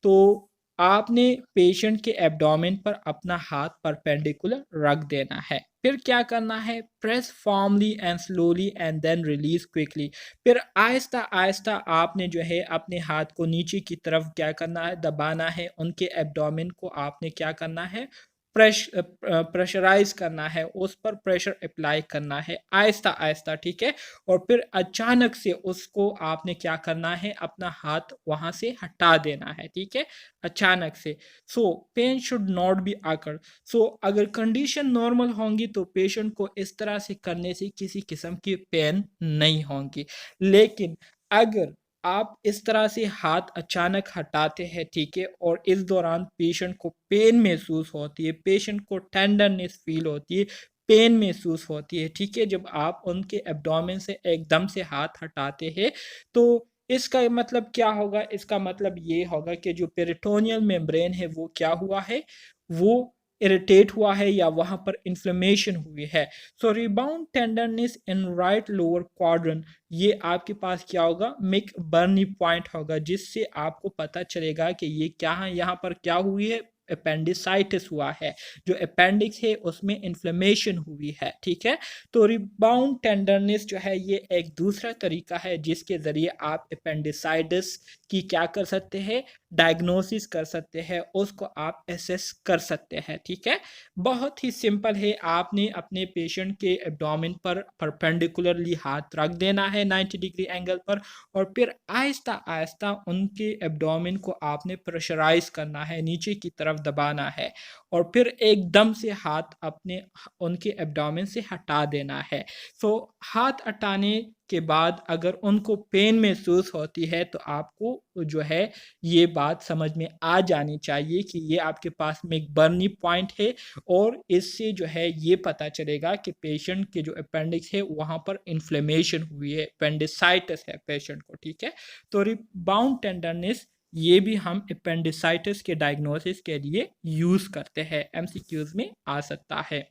तो आपने पेशेंट के एब्डोमेन पर अपना हाथ परपेंडिकुलर रख देना है। फिर क्या करना है, press formally and slowly and then release quickly. फिर आहिस्ता आहिस्ता आपने जो है अपने हाथ को नीचे की तरफ क्या करना है, दबाना है, उनके एब्डोमेन को आपने क्या करना है, प्रेशराइज करना है, उस पर प्रेशर अप्लाई करना है आहिस्ता आहिस्ता, ठीक है। और फिर अचानक से उसको आपने क्या करना है, अपना हाथ वहां से हटा देना है, ठीक है, अचानक से। सो पेन शुड नॉट बी आकर। सो अगर कंडीशन नॉर्मल होंगी तो पेशेंट को इस तरह से करने से किसी किस्म की पेन नहीं होंगी। लेकिन अगर आप इस तरह से हाथ अचानक हटाते हैं, ठीक है, और इस दौरान पेशेंट को पेन महसूस होती है, पेशेंट को टेंडरनेस फील होती है, पेन महसूस होती है, ठीक है, जब आप उनके एब्डोमेन से एकदम से हाथ हटाते हैं, तो इसका मतलब क्या होगा, इसका मतलब ये होगा कि जो पेरिटोनियल मेम्ब्रेन है वो क्या हुआ है, वो इरिटेट हुआ है या वहाँ पर इन्फ्लेमेशन हुई है। So rebound tenderness in right lower quadrant, ये आपके पास क्या होगा, मिक बर्नी पॉइंट होगा, जिससे आपको पता चलेगा कि ये क्या है, यहाँ पर क्या हुई है, अपेंडिसाइटिस हुआ है, जो अपेंडिक्स है उसमें इन्फ्लेमेशन हुई है, ठीक है। तो रिबाउंड टेंडरनेस जो है ये एक दूसरा तरीका है जिसके ज़रिए आप अपेंडिसाइटिस उसकी क्या कर सकते हैं, डायग्नोसिस कर सकते हैं, उसको आप एसेस कर सकते हैं। ठीक है, बहुत ही सिंपल है। आपने अपने पेशेंट के एब्डोमेन पर परपेंडिकुलरली हाथ रख देना है 90 डिग्री एंगल पर, और फिर आहिस्ता आहिस्ता उनके एब्डोमेन को आपने प्रेशराइज करना है, नीचे की तरफ दबाना है, और फिर एकदम से हाथ अपने उनके एब्डोमेन से हटा देना है। सो हाथ हटाने के बाद अगर उनको पेन महसूस होती है तो आपको जो है ये बात समझ में आ जानी चाहिए कि ये आपके पास में एक बर्निंग पॉइंट है, और इससे जो है ये पता चलेगा कि पेशेंट के जो अपेंडिक्स है वहाँ पर इन्फ्लेमेशन हुई है, अपेंडिसाइटिस है पेशेंट को। ठीक है, तो रिबाउंड टेंडरनेस ये भी हम अपेंडिसाइटिस के डायग्नोसिस के लिए यूज करते हैं, एमसीक्यूज में आ सकता है।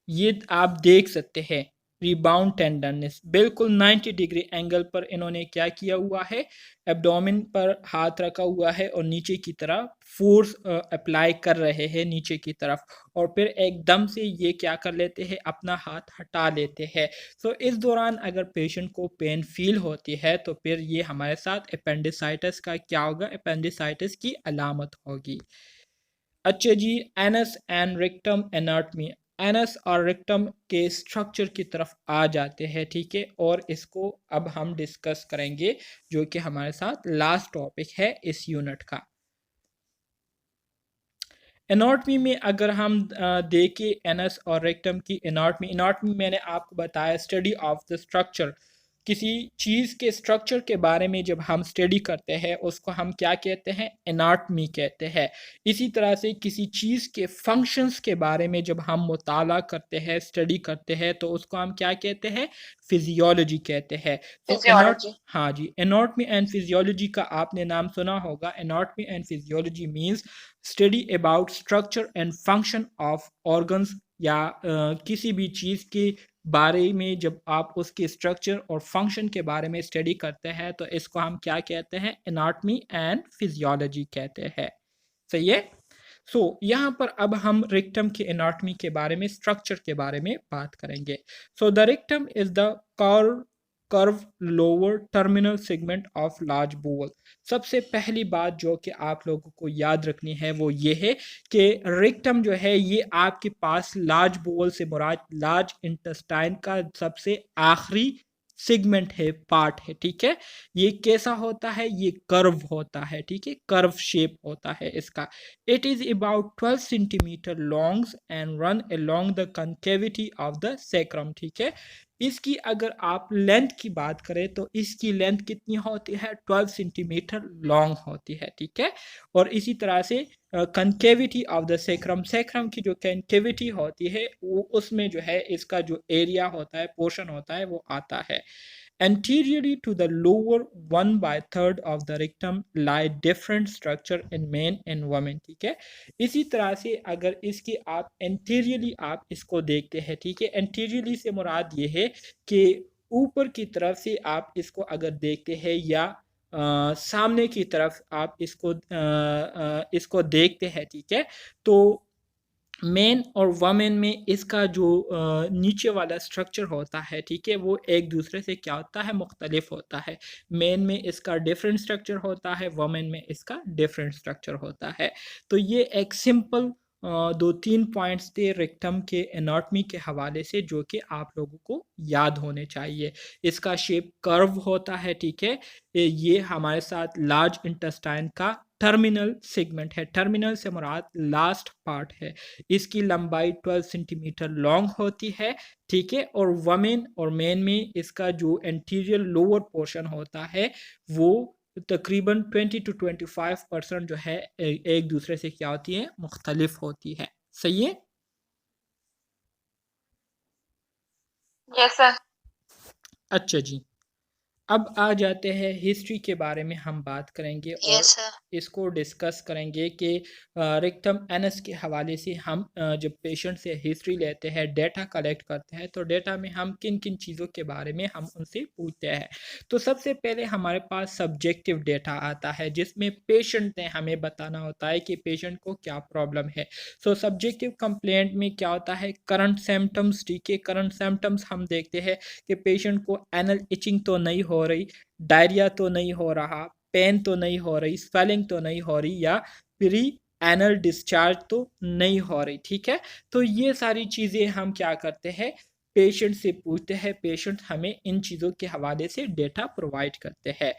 ये आप देख सकते हैं रिबाउंड टेंडरनेस, बिल्कुल 90 डिग्री एंगल पर इन्होंने क्या किया हुआ है, एब्डोमेन पर हाथ रखा हुआ है और नीचे की तरफ फोर्स अप्लाई कर रहे हैं नीचे की तरफ, और फिर एकदम से ये क्या कर लेते हैं, अपना हाथ हटा लेते हैं। सो इस दौरान अगर पेशेंट को पेन फील होती है तो फिर ये हमारे साथ अपेंडिसाइटिस का क्या होगा, अपेंडिसाइटिस की अलामत होगी। अच्छा जी, anus and rectum anatomy, anus और रेक्टम के स्ट्रक्चर की तरफ आ जाते हैं। ठीक है, और इसको अब हम डिस्कस करेंगे, जो कि हमारे साथ लास्ट टॉपिक है इस यूनिट का। एनाटमी में अगर हम देखें एनस और रेक्टम की एनाटमी, एनाटमी मैंने आपको बताया स्टडी ऑफ द स्ट्रक्चर, किसी चीज़ के स्ट्रक्चर के बारे में जब हम स्टडी करते हैं उसको हम क्या कहते हैं, एनाटमी कहते हैं। इसी तरह से किसी चीज़ के फंक्शंस के बारे में जब हम मुताला करते हैं, स्टडी करते हैं, तो उसको हम क्या कहते हैं, फिजियोलॉजी कहते हैं। तो एनाट हाँ जी, एनाटमी एंड फिजियोलॉजी का आपने नाम सुना होगा। Anatomy and physiology means study about structure and function of organs, या किसी भी चीज़ के बारे में जब आप उसके स्ट्रक्चर और फंक्शन के बारे में स्टडी करते हैं तो इसको हम क्या कहते हैं, एनाटमी एंड फिजियोलॉजी कहते हैं। सही है। सो यहाँ पर अब हम रेक्टम के एनाटमी के बारे में, स्ट्रक्चर के बारे में बात करेंगे। So the rectum is the curve lower terminal segment of large bowel. सबसे पहली बात जो कि आप लोगों को याद रखनी है वो ये है कि रेक्टम जो है ये आपके पास लार्ज बोवल से मुराद लार्ज इंटेस्टाइन का सबसे आखिरी सेगमेंट है, पार्ट है। ठीक है, ये कैसा होता है, ये कर्व होता है। ठीक है, कर्व शेप होता है इसका। It is about 12 centimetre long and run along the concavity of the sacrum. ठीक है, इसकी अगर आप लेंथ की बात करें तो इसकी लेंथ कितनी होती है, 12 सेंटीमीटर लॉन्ग होती है। ठीक है, और इसी तरह से कंकेविटी ऑफ द सेक्रम, सेक्रम की जो कंकेविटी होती है वो उसमें जो है इसका जो एरिया होता है, पोर्शन होता है, वो आता है। Anteriorly to the lower 1/3 of the rectum lie different structure in men and women। ठीक है, इसी तरह से अगर इसकी आप anteriorly आप इसको देखते हैं, ठीक है, anteriorly से मुराद ये है कि ऊपर की तरफ से आप इसको अगर देखते हैं या सामने की तरफ आप इसको देखते हैं। ठीक है, तो मेन और वमेन में इसका जो नीचे वाला स्ट्रक्चर होता है, ठीक है, वो एक दूसरे से क्या होता है, मुख्तलिफ होता है। मेन में इसका डिफरेंट स्ट्रक्चर होता है, वमेन में इसका डिफरेंट स्ट्रक्चर होता है। तो ये एक सिंपल 2-3 पॉइंट्स थे रेक्टम के एनाटमी के हवाले से जो कि आप लोगों को याद होने चाहिए। इसका शेप कर्व होता है। ठीक है, ये हमारे साथ लार्ज इंटेस्टाइन का टर्मिनल सेगमेंट है। टर्मिनल से मुराद लास्ट पार्ट है। इसकी लंबाई 12 सेंटीमीटर लॉन्ग होती है। ठीक है, और वमेन और मेन में इसका जो एंटीरियर लोअर पोर्शन होता है वो तकरीबन 20 to 25% जो है एक दूसरे से क्या होती है, मुख्तलिफ होती है। सही है। Yes sir. अच्छा जी, अब आ जाते हैं हिस्ट्री के बारे में हम बात करेंगे, और यस सर। इसको डिस्कस करेंगे कि रेक्टम एनस के हवाले से हम जब पेशेंट से हिस्ट्री लेते हैं, डेटा कलेक्ट करते हैं, तो डेटा में हम किन किन चीज़ों के बारे में हम उनसे पूछते हैं। तो सबसे पहले हमारे पास सब्जेक्टिव डेटा आता है जिसमें पेशेंट ने हमें बताना होता है कि पेशेंट को क्या प्रॉब्लम है। सो सब्जेक्टिव कंप्लेंट में क्या होता है, करंट सिम्टम्स, ठीक है, करंट सिम्टम्स हम देखते हैं कि पेशेंट को एनल इचिंग तो नहीं हो रही, डायरिया तो नहीं हो रहा, पेन तो नहीं हो रही, स्वेलिंग तो नहीं हो रही, या प्री एनल डिस्चार्ज तो नहीं हो रही, ठीक है। तो ये सारी चीज़ें हम क्या करते हैं, पेशेंट से पूछते हैं, पेशेंट हमें इन चीज़ों के हवाले से डेटा प्रोवाइड करते हैं।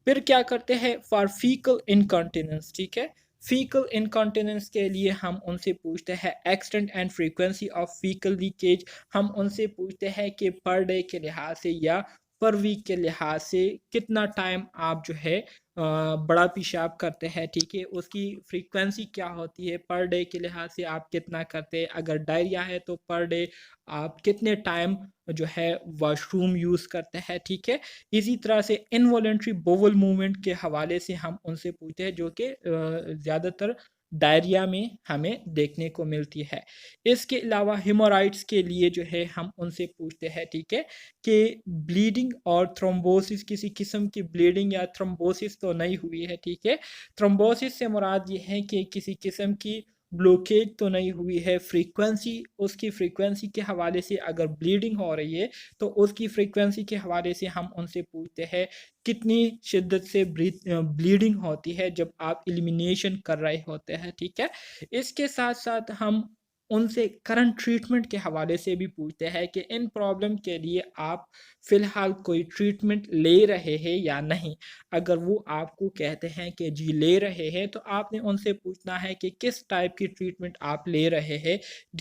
फिर क्या करते हैं, फॉर फीकल इनकॉन्टिनेंस, ठीक है, फीकल इनकॉन्टिनेंस के लिए हम उनसे पूछते हैं extent and frequency of faecal leakage. हम उनसे पूछते हैं कि पर डे के लिहाज से या पर वीक के लिहाज से कितना टाइम आप जो है बड़ा पेशाब करते हैं, ठीक है, उसकी फ्रीक्वेंसी क्या होती है, पर डे के लिहाज से आप कितना करते हैं, अगर डायरिया है तो पर डे आप कितने टाइम जो है वॉशरूम यूज़ करते हैं, ठीक है। इसी तरह से इनवॉलेंट्री बोवल मूवमेंट के हवाले से हम उनसे पूछते हैं जो कि ज़्यादातर डायरिया में हमें देखने को मिलती है। इसके अलावा हेमोराइड्स के लिए जो है हम उनसे पूछते हैं, ठीक है, कि ब्लीडिंग और थ्रोम्बोसिस, किसी किस्म की ब्लीडिंग या थ्रोम्बोसिस तो नहीं हुई है, ठीक है। थ्रोम्बोसिस से मुराद ये है कि किसी किस्म की ब्लॉकेज तो नहीं हुई है, फ्रीक्वेंसी, उसकी फ्रीक्वेंसी के हवाले से अगर ब्लीडिंग हो रही है तो उसकी फ्रीक्वेंसी के हवाले से हम उनसे पूछते हैं कितनी शिद्दत से ब्लीडिंग होती है जब आप एलिमिनेशन कर रहे होते हैं, ठीक है। इसके साथ साथ हम उनसे करंट ट्रीटमेंट के हवाले से भी पूछते हैं कि इन प्रॉब्लम के लिए आप फ़िलहाल कोई ट्रीटमेंट ले रहे हैं या नहीं। अगर वो आपको कहते हैं कि जी ले रहे हैं, तो आपने उनसे पूछना है कि किस टाइप की ट्रीटमेंट आप ले रहे हैं,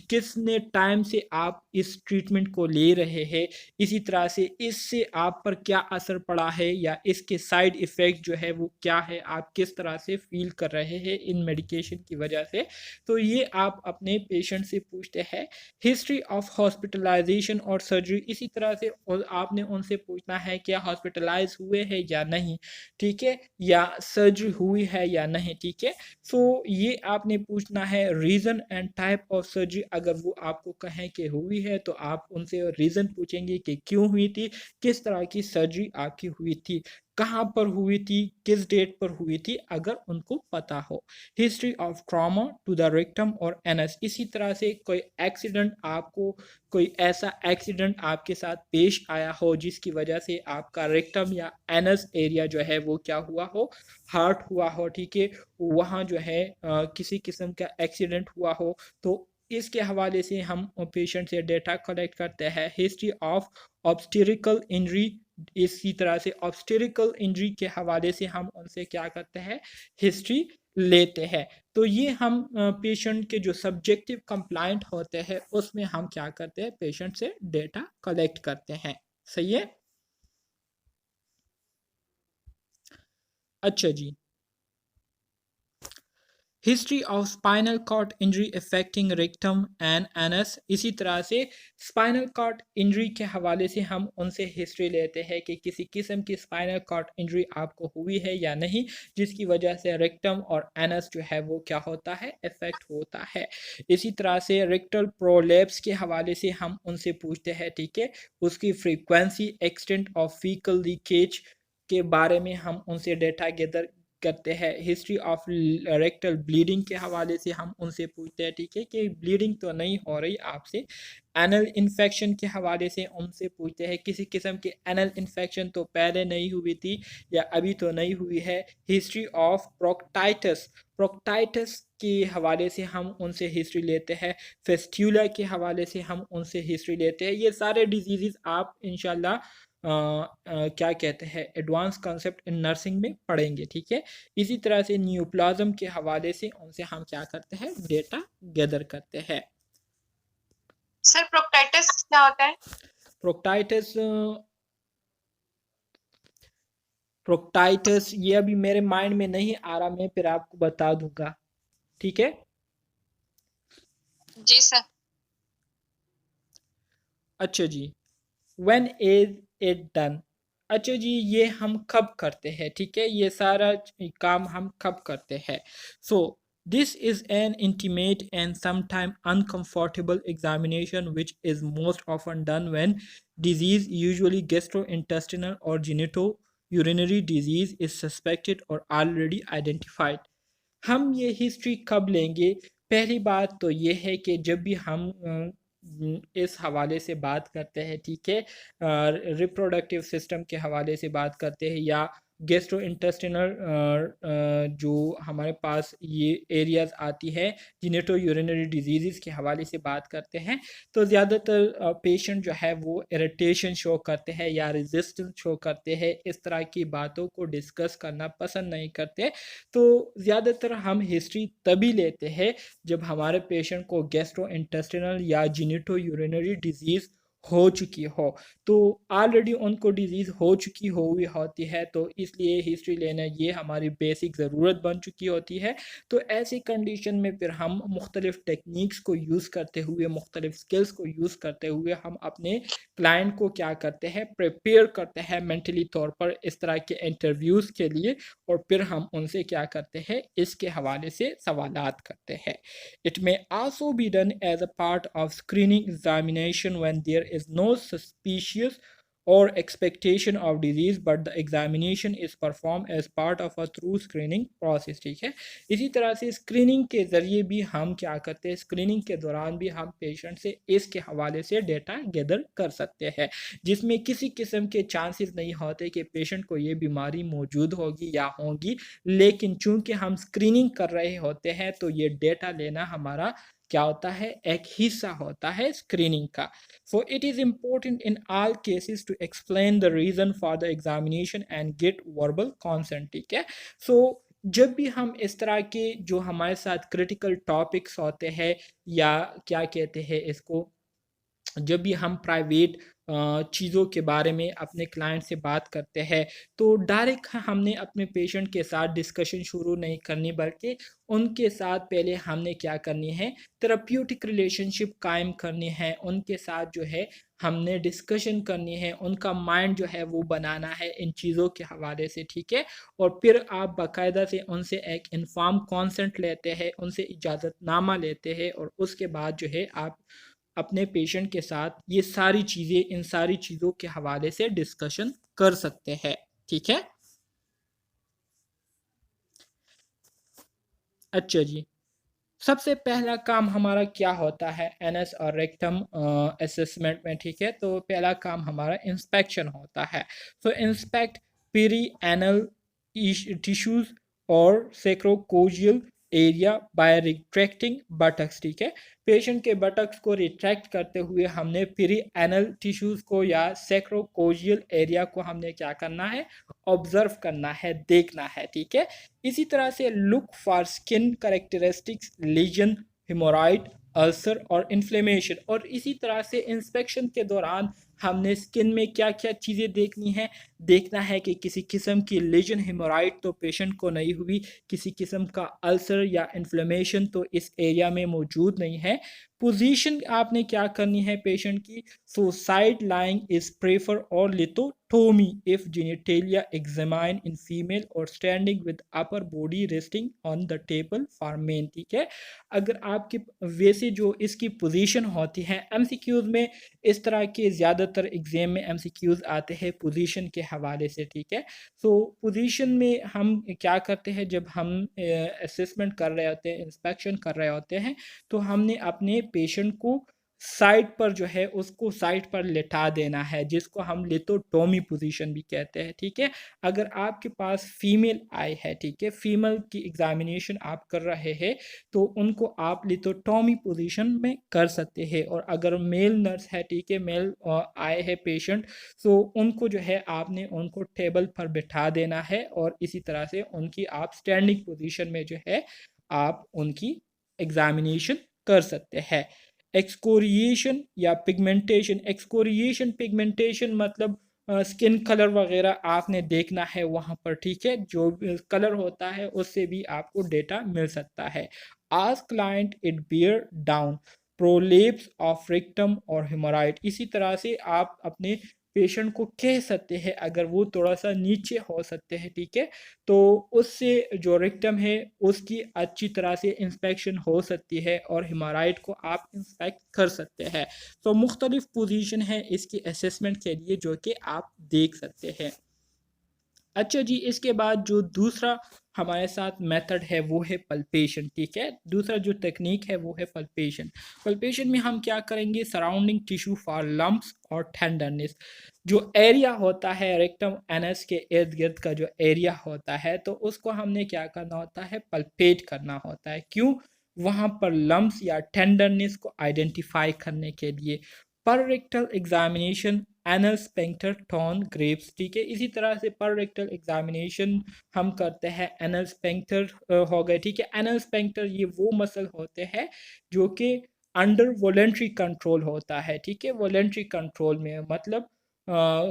कितने टाइम से आप इस ट्रीटमेंट को ले रहे हैं, इसी तरह से इससे आप पर क्या असर पड़ा है या इसके साइड इफ़ेक्ट जो है वो क्या है, आप किस तरह से फ़ील कर रहे हैं इन मेडिकेशन की वजह से। तो ये आप अपने पेशेंट से पूछते हैं। हिस्ट्री ऑफ हॉस्पिटलाइजेशन और सर्जरी, इसी तरह से और आपने उनसे पूछना है क्या हॉस्पिटलाइज हुए हैं या नहीं, ठीक है, या सर्जरी हुई है या नहीं, ठीक है। सो ये आपने पूछना है। Reason and type of surgery, अगर वो आपको कहें कि हुई है तो आप उनसे रीज़न पूछेंगे कि क्यों हुई थी, किस तरह की सर्जरी आपकी हुई थी, कहाँ पर हुई थी, किस डेट पर हुई थी, अगर उनको पता हो। History of trauma to the rectum और एनस, इसी तरह से कोई एक्सीडेंट आपको, कोई ऐसा एक्सीडेंट आपके साथ पेश आया हो जिसकी वजह से आपका रेक्टम या एनस एरिया जो है वो क्या हुआ हो, हार्ट हुआ हो, ठीक है, वहाँ जो है किसी किस्म का एक्सीडेंट हुआ हो, तो इसके हवाले से हम पेशेंट से डेटा कलेक्ट करते हैं। हिस्ट्री ऑफ ऑब्स्टेरिकल इंजरी, इसी तरह से ऑब्स्टेरिकल इंजरी के हवाले से हम उनसे क्या करते हैं, हिस्ट्री लेते हैं। तो ये हम पेशेंट के जो सब्जेक्टिव कंप्लाइंट होते हैं उसमें हम क्या करते हैं, पेशेंट से डेटा कलेक्ट करते हैं। सही है। अच्छा जी, history of spinal cord injury affecting rectum and anus, इसी तरह से स्पाइनल कॉर्ड इंजरी के हवाले से हम उनसे हिस्ट्री लेते हैं कि किसी किस्म की स्पाइनल कॉर्ड इंजरी आपको हुई है या नहीं जिसकी वजह से रेक्टम और एनस जो है वो क्या होता है, इफेक्ट होता है। इसी तरह से रेक्टल प्रोलेप्स के हवाले से हम उनसे पूछते हैं, ठीक है, उसकी frequency, extent of faecal leakage के बारे में हम उनसे डेटा गैदर करते हैं। हिस्ट्री ऑफ रेक्टल ब्लीडिंग के हवाले से हम उनसे पूछते हैं, ठीक है, कि ब्लीडिंग तो नहीं हो रही आपसे। एनल इन्फेक्शन के हवाले से उनसे पूछते हैं किसी किस्म की एनल इन्फेक्शन तो पहले नहीं हुई थी या अभी तो नहीं हुई है। हिस्ट्री ऑफ प्रोक्टाइटिस, प्रोक्टाइटिस के हवाले से हम उनसे हिस्ट्री लेते हैं। फेस्ट्यूला के हवाले से हम उनसे हिस्ट्री लेते हैं। ये सारे डिजीज़ आप इंशाल्लाह क्या कहते हैं, एडवांस कॉन्सेप्ट इन नर्सिंग में पढ़ेंगे, ठीक है। इसी तरह से न्यूप्लाज्म के हवाले से उनसे हम क्या करते हैं, डेटा गैदर करते हैं। सर प्रोक्टाइटिस क्या होता है? प्रोक्टाइटिस, प्रोक्टाइटिस ये अभी मेरे माइंड में नहीं आ रहा, मैं फिर आपको बता दूंगा, ठीक है। जी सर। अच्छा जी, व्हेन इज इट डन, अच्छा जी, ये हम कब करते हैं, ठीक है, ये सारा काम हम कब करते हैं। So this is an intimate and sometime uncomfortable examination which is most often done when disease, usually gastrointestinal or genitourinary disease, is suspected or already identified। हम ये हिस्ट्री कब लेंगे? पहली बात तो ये है कि जब भी हम इस हवाले से बात करते हैं, ठीक है, रिप्रोडक्टिव सिस्टम के हवाले से बात करते हैं या गेस्ट्रो इंटेस्टिनल जो हमारे पास ये एरियाज आती है, जिनेटो यूरिनरी डिजीज़ के हवाले से बात करते हैं, तो ज़्यादातर पेशेंट जो है वो इरिटेशन शो करते हैं या रेजिस्टेंस शो करते हैं, इस तरह की बातों को डिस्कस करना पसंद नहीं करते। तो ज़्यादातर हम हिस्ट्री तभी लेते हैं जब हमारे पेशेंट को गैस्ट्रो इंटेस्टिनल या जिनेटो यूरिनरी डिजीज़ हो चुकी हो, तो ऑलरेडी उनको डिजीज़ हो चुकी हुई होती है, तो इसलिए हिस्ट्री लेना ये हमारी बेसिक ज़रूरत बन चुकी होती है। तो ऐसी कंडीशन में फिर हम मुख्तलिफ़ टेक्निक्स को यूज़ करते हुए, मुख्तलिफ़ स्किल्स को यूज़ करते हुए हम अपने क्लाइंट को क्या करते हैं, प्रिपेयर करते हैं मेंटली तौर पर इस तरह के इंटरव्यूज़ के लिए, और फिर हम उनसे क्या करते हैं, इसके हवाले से सवालात करते हैं। It may also be done as a part of screening examination when there is no suspicious or expectation of disease, but the examination is performed as part of a through screening process, ठीक है। इसी तरह से स्क्रीनिंग के ज़रिए भी हम क्या करते हैं, स्क्रीनिंग के दौरान भी हम पेशेंट से इसके हवाले से डेटा गैदर कर सकते हैं, जिसमें किसी किस्म के चांसेस नहीं होते कि पेशेंट को ये बीमारी मौजूद होगी या होगी, लेकिन चूंकि हम स्क्रीनिंग कर रहे होते हैं तो ये डेटा लेना हमारा क्या होता है, एक हिस्सा होता है स्क्रीनिंग का। So it is important in all cases to explain the reason for the examination and get verbal consent, ठीक है। सो जब भी हम इस तरह के जो हमारे साथ क्रिटिकल टॉपिक्स होते हैं, या क्या कहते हैं इसको, जब भी हम प्राइवेट चीज़ों के बारे में अपने क्लाइंट से बात करते हैं, तो डायरेक्ट हमने अपने पेशेंट के साथ डिस्कशन शुरू नहीं करनी, बल्कि उनके साथ पहले हमने क्या करनी है, थेरेप्यूटिक रिलेशनशिप कायम करनी है, उनके साथ जो है हमने डिस्कशन करनी है, उनका माइंड जो है वो बनाना है इन चीज़ों के हवाले से, ठीक है। और फिर आप बाकायदा से उनसे एक इन्फॉर्म कॉन्सेंट लेते हैं, उनसे इजाज़तनामा लेते हैं, और उसके बाद जो है आप अपने पेशेंट के साथ ये सारी चीज़ें, इन सारी चीज़ों के हवाले से डिस्कशन कर सकते हैं, ठीक है। अच्छा जी, सबसे पहला काम हमारा क्या होता है एनएस और रेक्टम असेसमेंट में, ठीक है। तो पहला काम हमारा इंस्पेक्शन होता है। सो इंस्पेक्ट पेरी एनल टिश्यूज और सेक्रोकोजियल एरिया बाय रिट्रैक्टिंग बटक्स, ठीक है। पेशेंट के बटक्स को रिट्रैक्ट करते हुए हमने पेरी एनल टिश्यूज को या सेक्रोकोजियल एरिया को हमने क्या करना है, ऑब्जर्व करना है, देखना है, ठीक है। इसी तरह से look for skin characteristics, lesion, haemorrhoid, ulcer और इन्फ्लेमेशन। और इसी तरह से इंस्पेक्शन के दौरान हमने स्किन में क्या क्या चीज़ें देखनी है, देखना है कि किसी किस्म की लीजन, हेमोराइड तो पेशेंट को नहीं हुई, किसी किस्म का अल्सर या इन्फ्लेमेशन तो इस एरिया में मौजूद नहीं है। पोजीशन आपने क्या करनी है पेशेंट की, so side lying is prefer और lithotomy if genitalia examine in female, और standing with upper body resting on the table for men, ठीक है। अगर आपके वैसे जो इसकी पोजीशन होती है एमसीक्यूज में, इस तरह के ज़्यादातर एग्जाम में एमसीक्यूज आते हैं पोजीशन के हवाले से, ठीक है। सो पोजीशन में हम क्या करते हैं, जब हम असेसमेंट कर रहे होते हैं, इंस्पेक्शन कर रहे होते हैं, तो हमने अपने पेशेंट को साइड पर जो है उसको साइड पर लेटा देना है, जिसको हम लिथोटोमी पोजीशन भी कहते हैं, ठीक है। अगर आपके पास फीमेल आई है, ठीक है, फीमेल की एग्जामिनेशन आप कर रहे हैं, तो उनको आप लिथोटोमी पोजीशन में कर सकते हैं। और अगर मेल नर्स है, ठीक है, मेल आए है पेशेंट, तो उनको जो है आपने उनको टेबल पर बिठा देना है, और इसी तरह से उनकी आप स्टैंडिंग पोजीशन में जो है आप उनकी एग्जामिनेशन कर सकते हैं। एक्सकोरिएशन या पिगमेंटेशन, एक्सकोरिएशन पिगमेंटेशन मतलब स्किन कलर वगैरह आपने देखना है वहाँ पर, ठीक है। जो कलर होता है उससे भी आपको डेटा मिल सकता है। Ask client it beer down prolapse of rectum और हेमोराइड, इसी तरह से आप अपने पेशेंट को कह सकते हैं अगर वो थोड़ा-सा नीचे हो सकते हैं, ठीक है? तो उससे जो रेक्टम है उसकी अच्छी तरह से इंस्पेक्शन हो सकती है और हेमोराइड को आप इंस्पेक्ट कर सकते हैं। तो मुख्तलिफ पोजीशन है इसकी असेसमेंट के लिए जो कि आप देख सकते हैं। अच्छा जी, इसके बाद जो दूसरा हमारे साथ मेथड है वो है पल्पेशन, ठीक है? दूसरा जो टेक्निक है वो है पल्पेशन। पल्पेशन में हम क्या करेंगे, सराउंडिंग टिश्यू फॉर लम्प्स और टेंडरनेस। जो एरिया होता है रेक्टम एनस के इर्द गिर्द का जो एरिया होता है, तो उसको हमने क्या करना होता है, पल्पेट करना होता है। क्यों? वहाँ पर लम्प्स या टेंडरनेस को आइडेंटिफाई करने के लिए। पर rectal examination anal sphincter tone grips, ठीक है? इसी तरह से पर रेक्टल एग्जामिनेशन हम करते हैं एनल स्पेंक्टर हो गए, ठीक है? एनल स्पेंक्टर ये वो मसल होते हैं जो कि अंडर वॉलेंट्री कंट्रोल होता है, ठीक है? वॉलेंट्री कंट्रोल में मतलब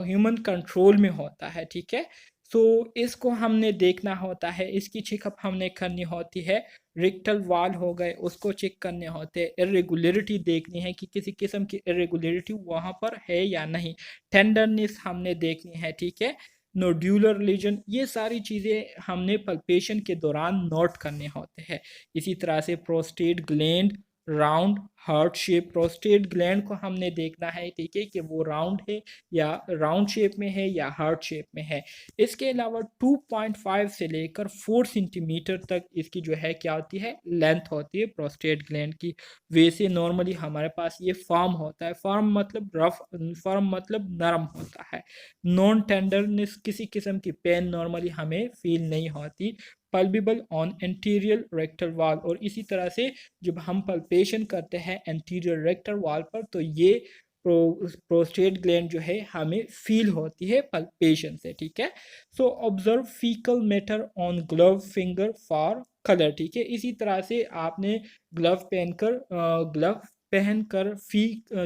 ह्यूमन कंट्रोल में होता है, ठीक है? सो इसको हमने देखना होता है, इसकी चेकअप हमने करनी होती है। रेक्टल वाल हो गए उसको चेक करने होते हैं, इरेगुलरिटी देखनी है कि किसी किस्म की इरेगुलरिटी वहाँ पर है या नहीं, टेंडरनेस हमने देखनी है, ठीक है? नोड्यूलर लीजन, ये सारी चीज़ें हमने पल्पेशन के दौरान नोट करने होते हैं। इसी तरह से prostate gland round heart shape, prostate gland को हमने देखना है, ठीक है, कि वो राउंड है या राउंड शेप में है या हार्ट शेप में है। इसके अलावा 2.5 से लेकर 4 सेंटीमीटर तक इसकी जो है क्या होती है, लेंथ होती है प्रोस्टेट ग्लैंड की। वैसे नॉर्मली हमारे पास ये फर्म होता है, फर्म मतलब रफ, फर्म मतलब नरम होता है। नॉन टेंडरनेस, किसी किस्म की पेन नॉर्मली हमें फील नहीं होती। Palpebral on anterior rectal wall, और इसी तरह से जब हम पल्पेशन करते हैं एंटीरियर रेक्टल वॉल पर तो ये प्रोस्टेट ग्लैंड जो है हमें फील होती है पल्पेशन से, ठीक है? So observe faecal matter on glove finger for colour, ठीक है? इसी तरह से आपने ग्लव पहनकर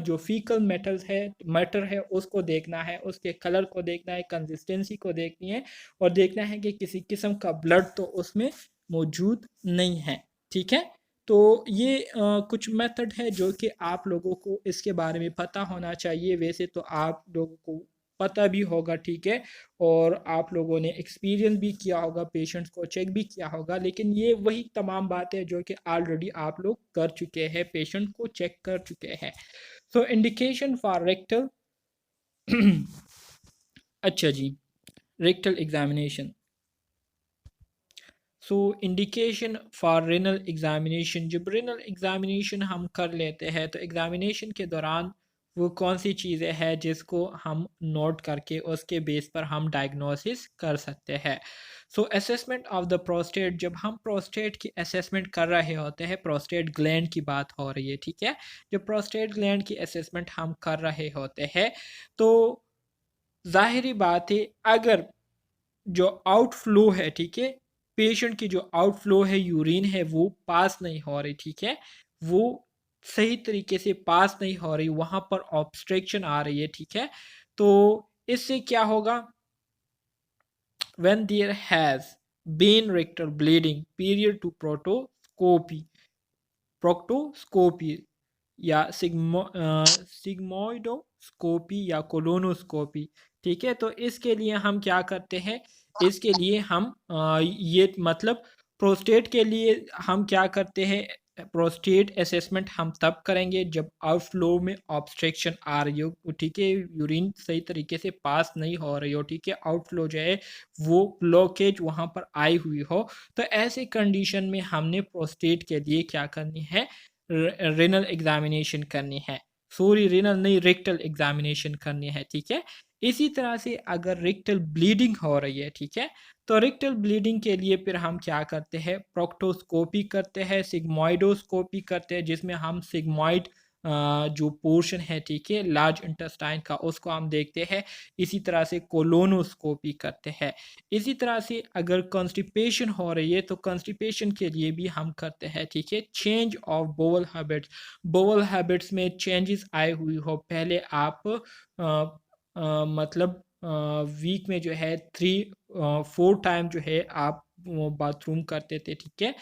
जो फीकल मेटल्स है मैटर है उसको देखना है, उसके कलर को देखना है, कंसिस्टेंसी को देखनी है, और देखना है कि किसी किस्म का ब्लड तो उसमें मौजूद नहीं है, ठीक है? तो ये कुछ मेथड है जो कि आप लोगों को इसके बारे में पता होना चाहिए। वैसे तो आप लोगों को पता भी होगा, ठीक है, और आप लोगों ने एक्सपीरियंस भी किया होगा, पेशेंट्स को चेक भी किया होगा, लेकिन ये वही तमाम बातें जो कि ऑलरेडी आप लोग कर चुके हैं, पेशेंट को चेक कर चुके हैं। सो इंडिकेशन फॉर रेक्टल अच्छा जी, rectal examination. So indication for renal examination, जब रेनल एग्जामिनेशन हम कर लेते हैं तो एग्जामिनेशन के दौरान वो कौन सी चीज़ें हैं जिसको हम नोट करके उसके बेस पर हम डायग्नोसिस कर सकते हैं। सो असेसमेंट ऑफ द प्रोस्टेट, जब हम प्रोस्टेट की असेसमेंट कर रहे होते हैं, प्रोस्टेट ग्लैंड की बात हो रही है, ठीक है? जब प्रोस्टेट ग्लैंड की असेसमेंट हम कर रहे होते हैं तो ज़ाहिरी बात है अगर जो आउटफ्लो है, ठीक है, पेशेंट की जो आउटफ्लो है, यूरिन है, वो पास नहीं हो रही, ठीक है, वो सही तरीके से पास नहीं हो रही, वहाँ पर ऑब्स्ट्रक्शन आ रही है, ठीक है? तो इससे क्या होगा, when there has been rectal bleeding period to proctoscopy या सिग्मोइडोस्कोपी या कोलोनोस्कोपी, ठीक है? तो इसके लिए हम क्या करते हैं, इसके लिए हम ये मतलब प्रोस्टेट के लिए हम क्या करते हैं, प्रोस्टेट असेसमेंट हम तब करेंगे जब आउटफ्लो में ऑब्स्ट्रक्शन आ रही हो, ठीक है, यूरिन सही तरीके से पास नहीं हो रही हो, ठीक है, आउटफ्लो जो है वो ब्लॉकेज वहाँ पर आई हुई हो। तो ऐसे कंडीशन में हमने प्रोस्टेट के लिए क्या करनी है, रेनल एग्जामिनेशन करनी है, सॉरी रेनल नहीं, रेक्टल एग्जामिनेशन करनी है, ठीक है? इसी तरह से अगर रेक्टल ब्लीडिंग हो रही है, ठीक है, तो रेक्टल ब्लीडिंग के लिए फिर हम क्या करते हैं, प्रोक्टोस्कोपी करते हैं, सिग्मोइडोस्कोपी करते हैं, जिसमें हम सिग्मोइड जो पोर्शन है, ठीक है, लार्ज इंटेस्टाइन का, उसको हम देखते हैं। इसी तरह से कोलोनोस्कोपी करते हैं। इसी तरह से अगर कॉन्स्टिपेशन हो रही है तो कॉन्स्टिपेशन के लिए भी हम करते हैं, ठीक है, change of bowel habits, bowel habits में चेंजेस आए हुई हो, पहले आप मतलब वीक में जो है 3-4 टाइम जो है आप बाथरूम करते थे, ठीक है,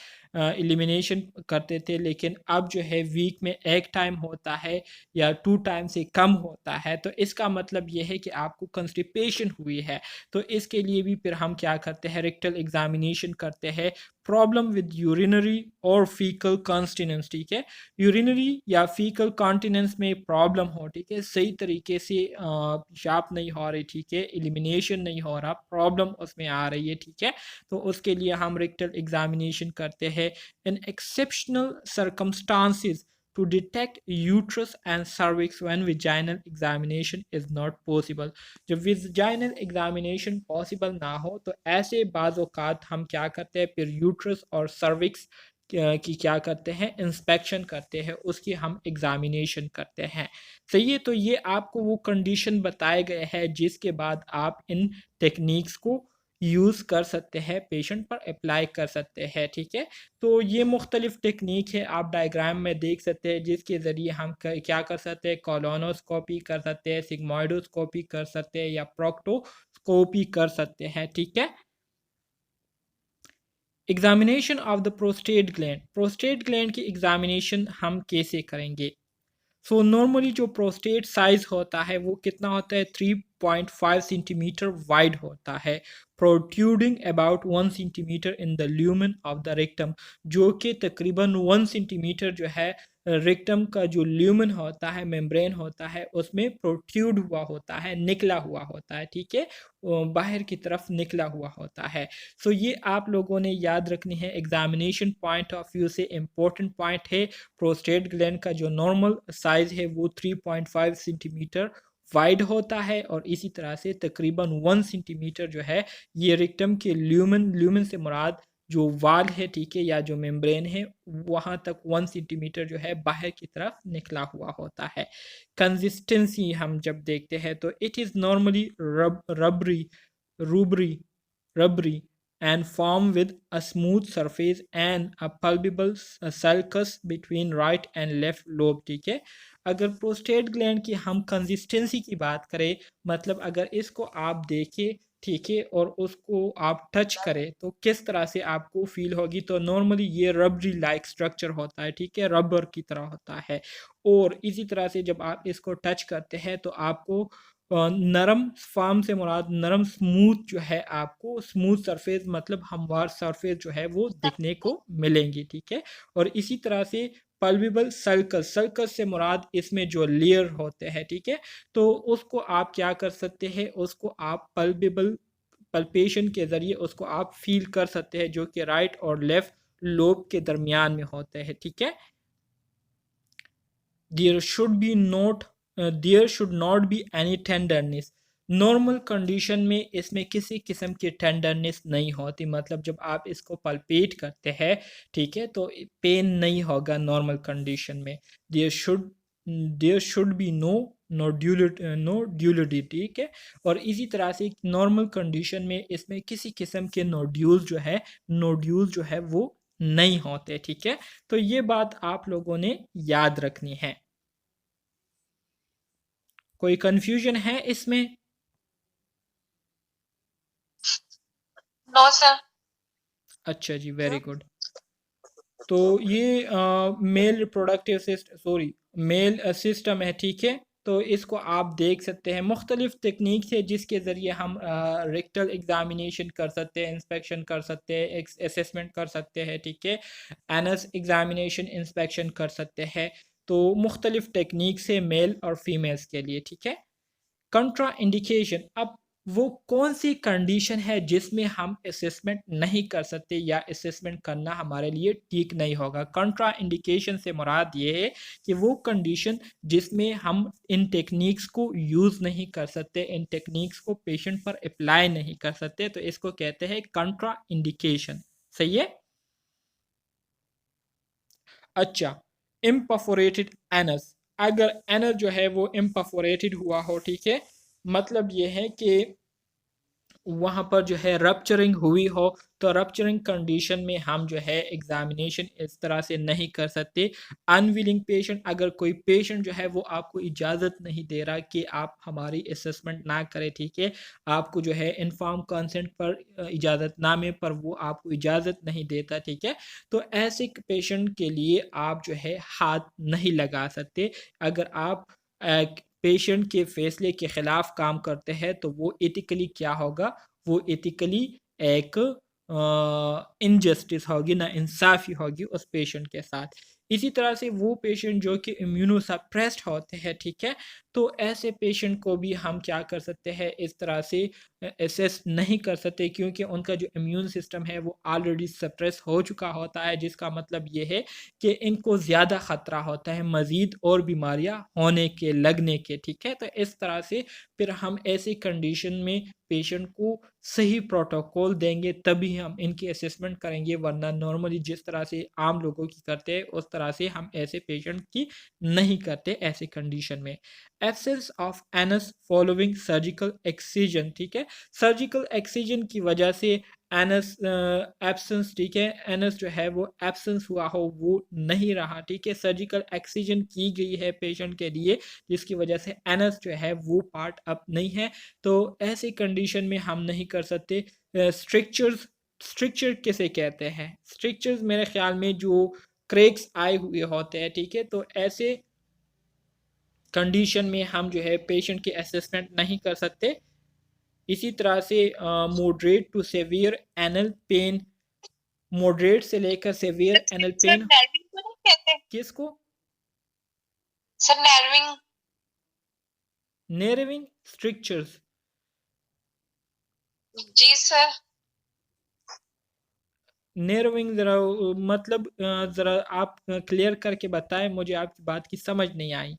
एलिमिनेशन करते थे, लेकिन अब जो है वीक में एक टाइम होता है या 2 टाइम से कम होता है, तो इसका मतलब ये है कि आपको कंस्टिपेशन हुई है। तो इसके लिए भी फिर हम क्या करते हैं, रेक्टल एग्जामिनेशन करते हैं। प्रॉब्लम विद यूरिनरी और फीकल कॉन्टिनेंस, ठीक है, यूरिनरी या फीकल कॉन्टिनेंस में प्रॉब्लम हो, ठीक है, सही तरीके से पेशाब नहीं हो रही, ठीक है, एलिमिनेशन नहीं हो रहा, प्रॉब्लम उसमें आ रही है, ठीक है, तो उसके लिए हम रेक्टल एग्जामिनेशन करते हैं। इन exceptional circumstances to detect uterus and cervix when vaginal examination is not possible। जब vaginal examination possible ना हो तो ऐसे बाज़ औक़ात हम क्या करते हैं, फिर यूट्रस और सर्विक्स की क्या करते हैं, इंस्पेक्शन करते हैं, उसकी हम एग्जामिनेशन करते हैं। सही है, तो ये आपको वो कंडीशन बताए गए हैं जिसके बाद आप इन टेक्निक्स को यूज़ कर सकते हैं, पेशेंट पर अप्लाई कर सकते हैं, ठीक है। तो ये मुख्तलिफ टेक्निक है, आप डायग्राम में देख सकते हैं, जिसके ज़रिए हम क्या कर सकते हैं, कॉलोनोस्कोपी कर सकते हैं, सिग्मोइडोस्कोपी कर सकते हैं या प्रोक्टोस्कोपी कर सकते हैं, ठीक है। Examination of the prostate gland की एग्जामिनेशन हम कैसे करेंगे। सो नॉर्मली जो प्रोस्टेट साइज होता है वो कितना होता है, 3.5 सेंटीमीटर वाइड होता है, protruding about 1 centimetre in the lumen of the rectum, जो कि तकरीबन 1 सेंटीमीटर जो है रेक्टम का जो ल्यूमन होता है, मेम्ब्रेन होता है, उसमें प्रोट्रूड हुआ होता है, निकला हुआ होता है, ठीक है, बाहर की तरफ निकला हुआ होता है। सो ये आप लोगों ने याद रखनी है, एग्जामिनेशन पॉइंट ऑफ व्यू से इम्पोर्टेंट पॉइंट है। प्रोस्टेट ग्लैंड का जो नॉर्मल साइज है वो 3.5 सेंटीमीटर वाइड होता है और इसी तरह से तकरीबन 1 सेंटीमीटर जो है ये रेक्टम के ल्यूमन से मुराद जो वाल है, ठीक है, या जो मेम्ब्रेन है, वहाँ तक 1 सेंटीमीटर जो है बाहर की तरफ निकला हुआ होता है। कंसिस्टेंसी हम जब देखते हैं तो it is normally rubbery rubbery and form with a smooth surface and a palpable sulcus between right and left lobe, ठीक है। अगर प्रोस्टेट ग्लैंड की हम कंसिस्टेंसी की बात करें, मतलब अगर इसको आप देखें, ठीक है, और उसको आप टच करें तो किस तरह से आपको फील होगी, तो नॉर्मली ये रबरी लाइक स्ट्रक्चर होता है, ठीक है, रबर की तरह होता है। और इसी तरह से जब आप इसको टच करते हैं तो आपको नरम, फार्म से मुराद नरम, स्मूथ जो है, आपको स्मूथ सरफेस मतलब हमवार सरफेस जो है वो दिखने को मिलेंगी, ठीक है। और इसी तरह से पल्विबल सर्कस से मुराद इसमें जो लेयर होते हैं, ठीक है, तो उसको आप क्या कर सकते हैं, उसको आप पल्पेशन के ज़रिए उसको आप फील कर सकते हैं, जो कि राइट और लेफ्ट लोब के दरमियान में होते हैं, ठीक है। There should not be any tenderness. Normal condition में इसमें किसी किस्म की टेंडरनेस नहीं होती, मतलब जब आप इसको पल्पेट करते हैं, ठीक है, तो पेन नहीं होगा नॉर्मल कंडीशन में। There should be no duality, ठीक है। और इसी तरह से नॉर्मल कंडीशन में इसमें किसी किस्म के नोड्यूल जो है वो नहीं होते, ठीक है। तो ये बात आप लोगों ने याद रखनी है। कोई कंफ्यूजन है इसमें? No sir. अच्छा जी, वेरी गुड। तो ये मेल सिस्टम है, ठीक है। तो इसको आप देख सकते हैं, मुख्तलिफ टेक्निक है जिसके ज़रिए हम रेक्टल एग्जामिनेशन कर सकते हैं, इंस्पेक्शन कर सकते हैं, असेसमेंट कर सकते हैं, ठीक है, एनस एग्जामिनेशन इंस्पेक्शन कर सकते हैं। तो मुख्तलिफ टेक्निक से मेल और फीमेल्स के लिए, ठीक है। कंट्रा इंडिकेशन, अब वो कौन सी कंडीशन है जिसमें हम असेसमेंट नहीं कर सकते या असेसमेंट करना हमारे लिए ठीक नहीं होगा। कंट्रा इंडिकेशन से मुराद ये है कि वो कंडीशन जिसमें हम इन टेक्निक्स को यूज़ नहीं कर सकते, इन टेक्निक्स को पेशेंट पर अप्लाई नहीं कर सकते, तो इसको कहते हैं कंट्रा इंडिकेशन। सही है। अच्छा, इम्परफोरेटेड एनस, अगर एनस जो है वो इम्परफोरेटेड हुआ हो, ठीक है, मतलब ये है कि वहाँ पर जो है रप्चरिंग हुई हो, तो रप्चरिंग कंडीशन में हम जो है एग्जामिनेशन इस तरह से नहीं कर सकते। अनविलिंग पेशेंट, अगर कोई पेशेंट जो है वो आपको इजाज़त नहीं दे रहा कि आप हमारी असेसमेंट ना करें, ठीक है, आपको जो है इन्फॉर्म कंसेंट पर इजाज़तनामे पर वो आपको इजाज़त नहीं देता, ठीक है, तो ऐसे पेशेंट के लिए आप जो है हाथ नहीं लगा सकते। अगर आप पेशेंट के फैसले के खिलाफ काम करते हैं तो वो एथिकली क्या होगा, वो एथिकली एक इनजस्टिस होगी, ना इंसाफ़ी होगी उस पेशेंट के साथ। इसी तरह से वो पेशेंट जो कि इम्यूनोसप्रेस्ड होते हैं, ठीक है, तो ऐसे पेशेंट को भी हम क्या कर सकते हैं, इस तरह से असेस नहीं कर सकते, क्योंकि उनका जो इम्यून सिस्टम है वो ऑलरेडी सप्रेस हो चुका होता है, जिसका मतलब ये है कि इनको ज़्यादा ख़तरा होता है मज़ीद और बीमारियां होने के, लगने के, ठीक है। तो इस तरह से फिर हम ऐसी कंडीशन में पेशेंट को सही प्रोटोकॉल देंगे, तभी हम इनकी असेसमेंट करेंगे, वरना नॉर्मली जिस तरह से आम लोगों की करते हैं उस तरह से हम ऐसे पेशेंट की नहीं करते ऐसे कंडीशन में। Absence of anus following surgical excision, ठीक है, सर्जिकल एक्सीजन की वजह से एनस एब्सेंस, ठीक है, एनस जो है वो एब्सेंस हुआ हो, वो नहीं रहा, ठीक है, सर्जिकल एक्सीजन की गई है पेशेंट के लिए, जिसकी वजह से एनस जो है वो पार्ट अप नहीं है, तो ऐसी कंडीशन में हम नहीं कर सकते। स्ट्रिक्चर्स, स्ट्रिक्चर किसे कहते हैं, स्ट्रिक्चर्स मेरे ख्याल में जो क्रैक्स आए हुए होते हैं, ठीक है, तो ऐसे कंडीशन में हम जो है पेशेंट की असेसमेंट नहीं कर सकते। इसी तरह से moderate to severe anal pain, moderate से लेकर severe anal sir pain, narrowing को नहीं कहते? किसको? Sir narrowing. नेरविंग स्ट्रिक्चर्स, जी सर। नेरविंग ज़रा मतलब ज़रा आप क्लियर करके बताएं, मुझे आपकी बात की समझ नहीं आई।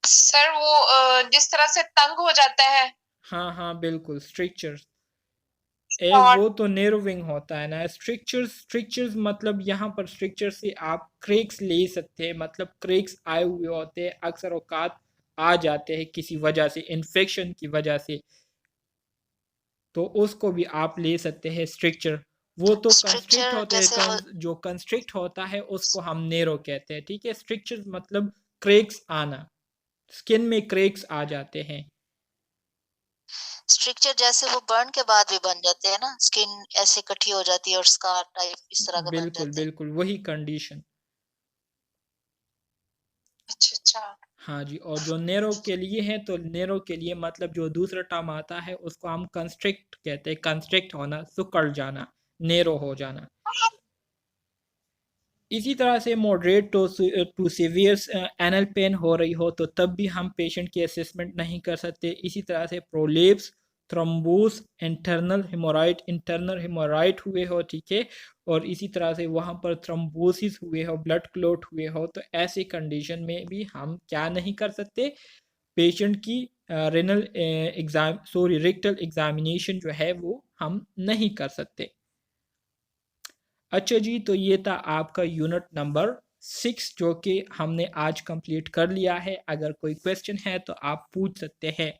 सर वो जिस तरह से तंग हो जाता है। हाँ हाँ बिल्कुल, स्ट्रिक्चर्स, एक और वो तो नेरोविंग होता है ना, स्ट्रिक्चर्स, स्ट्रिक्चर्स मतलब यहाँ पर स्ट्रिक्चर से आप क्रेक्स ले सकते हैं, मतलब क्रेक्स आए हुए होते हैं, अक्सर औकात आ जाते हैं किसी वजह से, इन्फेक्शन की वजह से, तो उसको भी आप ले सकते हैं स्ट्रिक्चर। वो तो कंस्ट्रिक्ट स्ट्रक्चर होते हैं, जैसे वो जो कंस्ट्रिक्ट होता है उसको हम नेरो कहते हैं, ठीक है, स्ट्रिक्चर मतलब क्रेक्स आना, स्किन में क्रेक्स आ जाते हैं। स्ट्रक्चर जैसे वो बर्न के बाद भी बन जाते हैं ना, स्किन ऐसे इकट्ठी हो जाती है और स्कार टाइप इस तरह का बन बिल्कुल जाता है। बिल्कुल वही कंडीशन। अच्छा अच्छा। हाँ जी, और जो नेरो के लिए है, तो नेरो के लिए मतलब जो दूसरा टर्म आता है उसको हम कंस्ट्रिक्ट कहते हैं, कंस्ट्रिक्ट होना, सिकुड़ जाना, नेरो हो जाना। इसी तरह से moderate to severe anal pain हो रही हो तो तब भी हम पेशेंट की असेसमेंट नहीं कर सकते। इसी तरह से प्रोलेप्स, थ्रोम्बोस, इंटरनल हेमोराइड हुए हो, ठीक है, और इसी तरह से वहाँ पर थ्रोम्बोसिस हुए हो, ब्लड क्लॉट हुए हो, तो ऐसी कंडीशन में भी हम क्या नहीं कर सकते, पेशेंट की renal exam sorry rectal examination जो है वो हम नहीं कर सकते। अच्छा जी, तो ये था आपका यूनिट नंबर 6 जो कि हमने आज कंप्लीट कर लिया है। अगर कोई क्वेश्चन है तो आप पूछ सकते हैं।